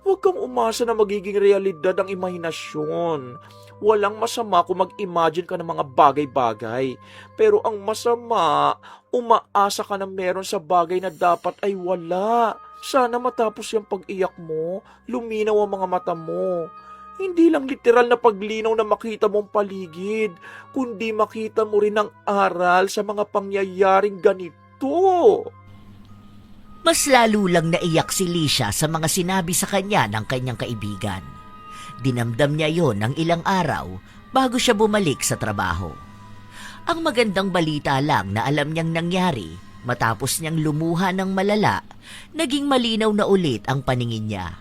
Huwag kang umasa na magiging realidad ang imahinasyon. Walang masama kung mag-imagine ka ng mga bagay-bagay. Pero ang masama, umaasa ka na meron sa bagay na dapat ay wala. Sana matapos yung pag-iyak mo, luminaw ang mga mata mo. Hindi lang literal na paglinaw na makita mong paligid, kundi makita mo rin ang aral sa mga pangyayaring ganito. Mas lalo lang naiyak si Lisha sa mga sinabi sa kanya ng kanyang kaibigan. Dinamdam niya yon ng ilang araw bago siya bumalik sa trabaho. Ang magandang balita lang na alam niyang nangyari matapos niyang lumuha ng malala, naging malinaw na ulit ang paningin niya.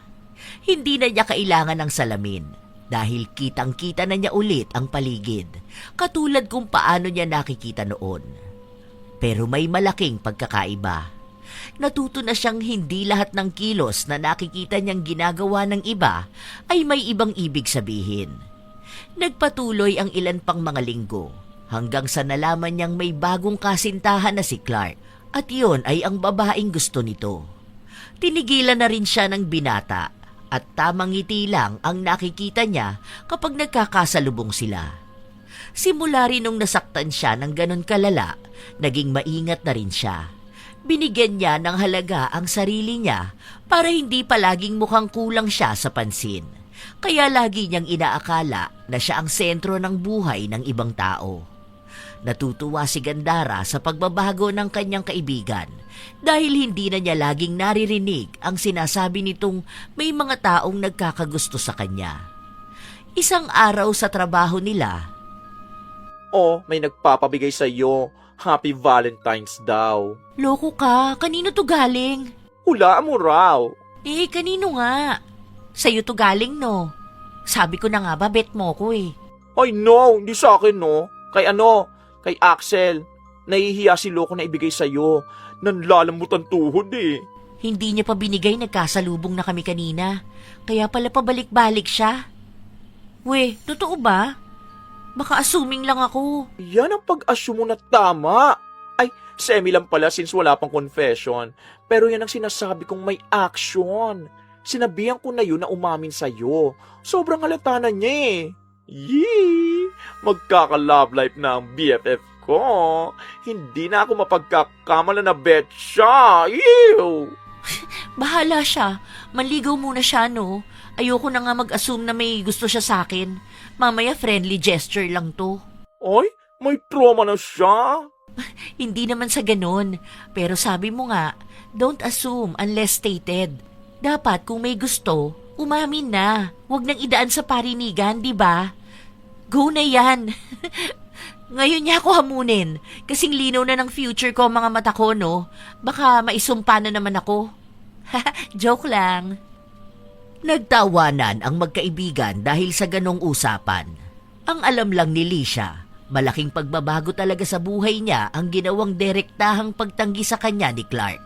Hindi na niya kailangan ng salamin dahil kitang-kita na niya ulit ang paligid, katulad kung paano niya nakikita noon. Pero may malaking pagkakaiba. Natuto na siyang hindi lahat ng kilos na nakikita niyang ginagawa ng iba ay may ibang ibig sabihin. Nagpatuloy ang ilan pang mga linggo hanggang sa nalaman niyang may bagong kasintahan na si Clark at iyon ay ang babaeng gusto nito. Tinigilan na rin siya ng binata at tamang ngiti lang ang nakikita niya kapag nagkakasalubong sila. Simula rin nung nasaktan siya ng ganon kalala, naging maingat na rin siya. Binigyan niya ng halaga ang sarili niya para hindi palaging mukhang kulang siya sa pansin. Kaya lagi niyang inaakala na siya ang sentro ng buhay ng ibang tao. Natutuwa si Gandara sa pagbabago ng kanyang kaibigan dahil hindi na niya laging naririnig ang sinasabi nitong may mga taong nagkakagusto sa kanya. Isang araw sa trabaho nila, Oh, may nagpapabigay sa'yo. Happy Valentine's daw. "Loko ka, kanino to galing?" Hulaan mo raw. "Eh, kanino nga?" "Sa'yo to galing, no? Sabi ko na nga ba, bet mo ko eh." Ay no, hindi sa akin no. Kay ano? Kay Axel. Nahihiya si Loco na ibigay sa'yo. Nanlalamot ang tuhod eh. Hindi niya pa binigay, nagkasalubong na kami kanina. Kaya pala pabalik-balik siya. We, totoo ba? Baka assuming lang ako. Yan ang pag-assume mo na tama. Ay, semi lang pala since wala pang confession. Pero yan ang sinasabi kong may action. Sinabihan ko na yun na umamin sa'yo. Sobrang halata na niya eh. Yee! Magkaka-love life na ang BFF ko. Hindi na ako mapagkakamala na bet siya. Ew! Bahala siya. Manligaw muna siya, no? Ayoko na nga mag-assume na may gusto siya sa akin. Mamaya friendly gesture lang to. Ay, may trauma na siya. Hindi naman sa ganun. Pero sabi mo nga, don't assume unless stated. Dapat kung may gusto, umamin na. Huwag nang idaan sa parinigan, di ba? Go na yan. Ngayon niya ako hamunin. Kasing linaw na ng future ko mga mata ko, no? Baka maisumpa na naman ako. Joke lang. Nagtawanan ang magkaibigan dahil sa ganong usapan. Ang alam lang ni Lisha, malaking pagbabago talaga sa buhay niya ang ginawang direktahang pagtanggi sa kanya ni Clark.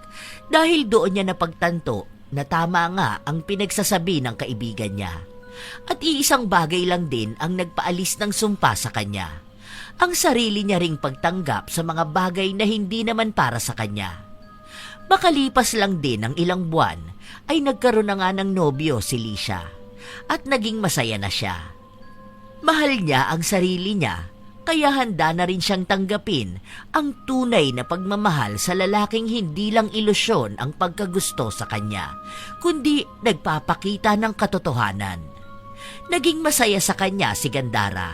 Dahil doon niya napagtanto na tama nga ang pinagsasabi ng kaibigan niya. At iisang bagay lang din ang nagpaalis ng sumpa sa kanya. Ang sarili niya ring pagtanggap sa mga bagay na hindi naman para sa kanya. Makalipas lang din ang ilang buwan, ay nagkaroon na nga ng nobyo si Lisha at naging masaya na siya. Mahal niya ang sarili niya, kaya handa na rin siyang tanggapin ang tunay na pagmamahal sa lalaking hindi lang ilusyon ang pagkagusto sa kanya, kundi nagpapakita ng katotohanan. Naging masaya sa kanya si Gandara,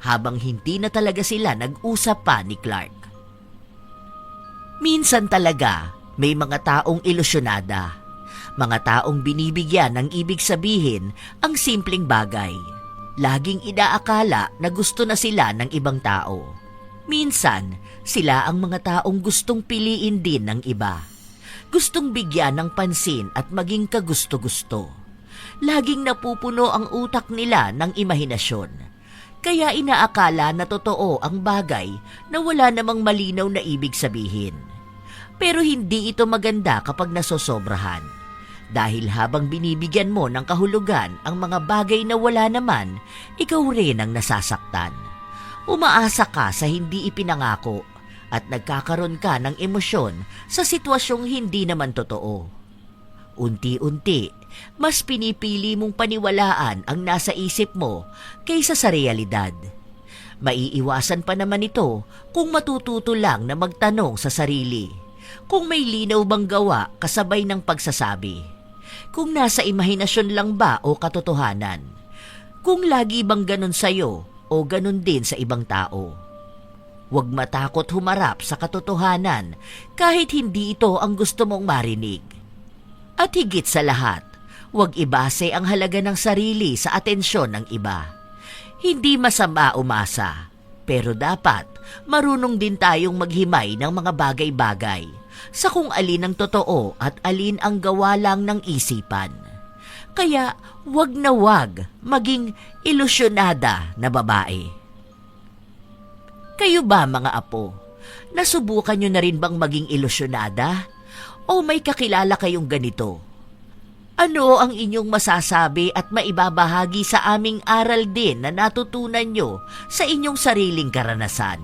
habang hindi na talaga sila nag-usap pa ni Clark. Minsan talaga, may mga taong ilusyonada. Mga taong binibigyan ng ibig sabihin ang simpleng bagay. Laging inaakala na gusto na sila ng ibang tao. Minsan, sila ang mga taong gustong piliin din ng iba. Gustong bigyan ng pansin at maging kagusto-gusto. Laging napupuno ang utak nila ng imahinasyon. Kaya inaakala na totoo ang bagay na wala namang malinaw na ibig sabihin. Pero hindi ito maganda kapag nasosobrahan. Dahil habang binibigyan mo ng kahulugan ang mga bagay na wala naman, ikaw rin ang nasasaktan. Umaasa ka sa hindi ipinangako at nagkakaroon ka ng emosyon sa sitwasyong hindi naman totoo. Unti-unti, mas pinipili mong paniwalaan ang nasa isip mo kaysa sa realidad. Maiiwasan pa naman ito kung matututo lang na magtanong sa sarili. Kung may linaw bang gawa kasabay ng pagsasabi. Kung nasa imahinasyon lang ba o katotohanan. Kung lagi bang ganun sa'yo o ganun din sa ibang tao. Huwag matakot humarap sa katotohanan kahit hindi ito ang gusto mong marinig. At higit sa lahat, huwag ibase ang halaga ng sarili sa atensyon ng iba. Hindi masama umasa, pero dapat marunong din tayong maghimay ng mga bagay-bagay sa kung alin ang totoo at alin ang gawa lang ng isipan. Kaya wag na wag maging ilusyonada na babae. Kayo ba mga apo, nasubukan nyo na rin bang maging ilusyonada? O may kakilala kayong ganito? Ano ang inyong masasabi at maibabahagi sa aming aral din na natutunan nyo sa inyong sariling karanasan?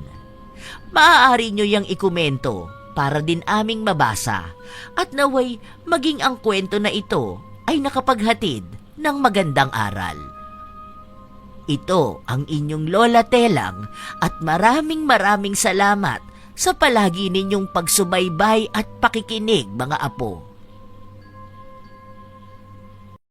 Maaari nyo yang ikomento para din aming mabasa at naway maging ang kwento na ito ay nakapaghatid ng magandang aral. Ito ang inyong Lola Telang at maraming salamat sa palagi ninyong pagsubaybay at pakikinig mga apo.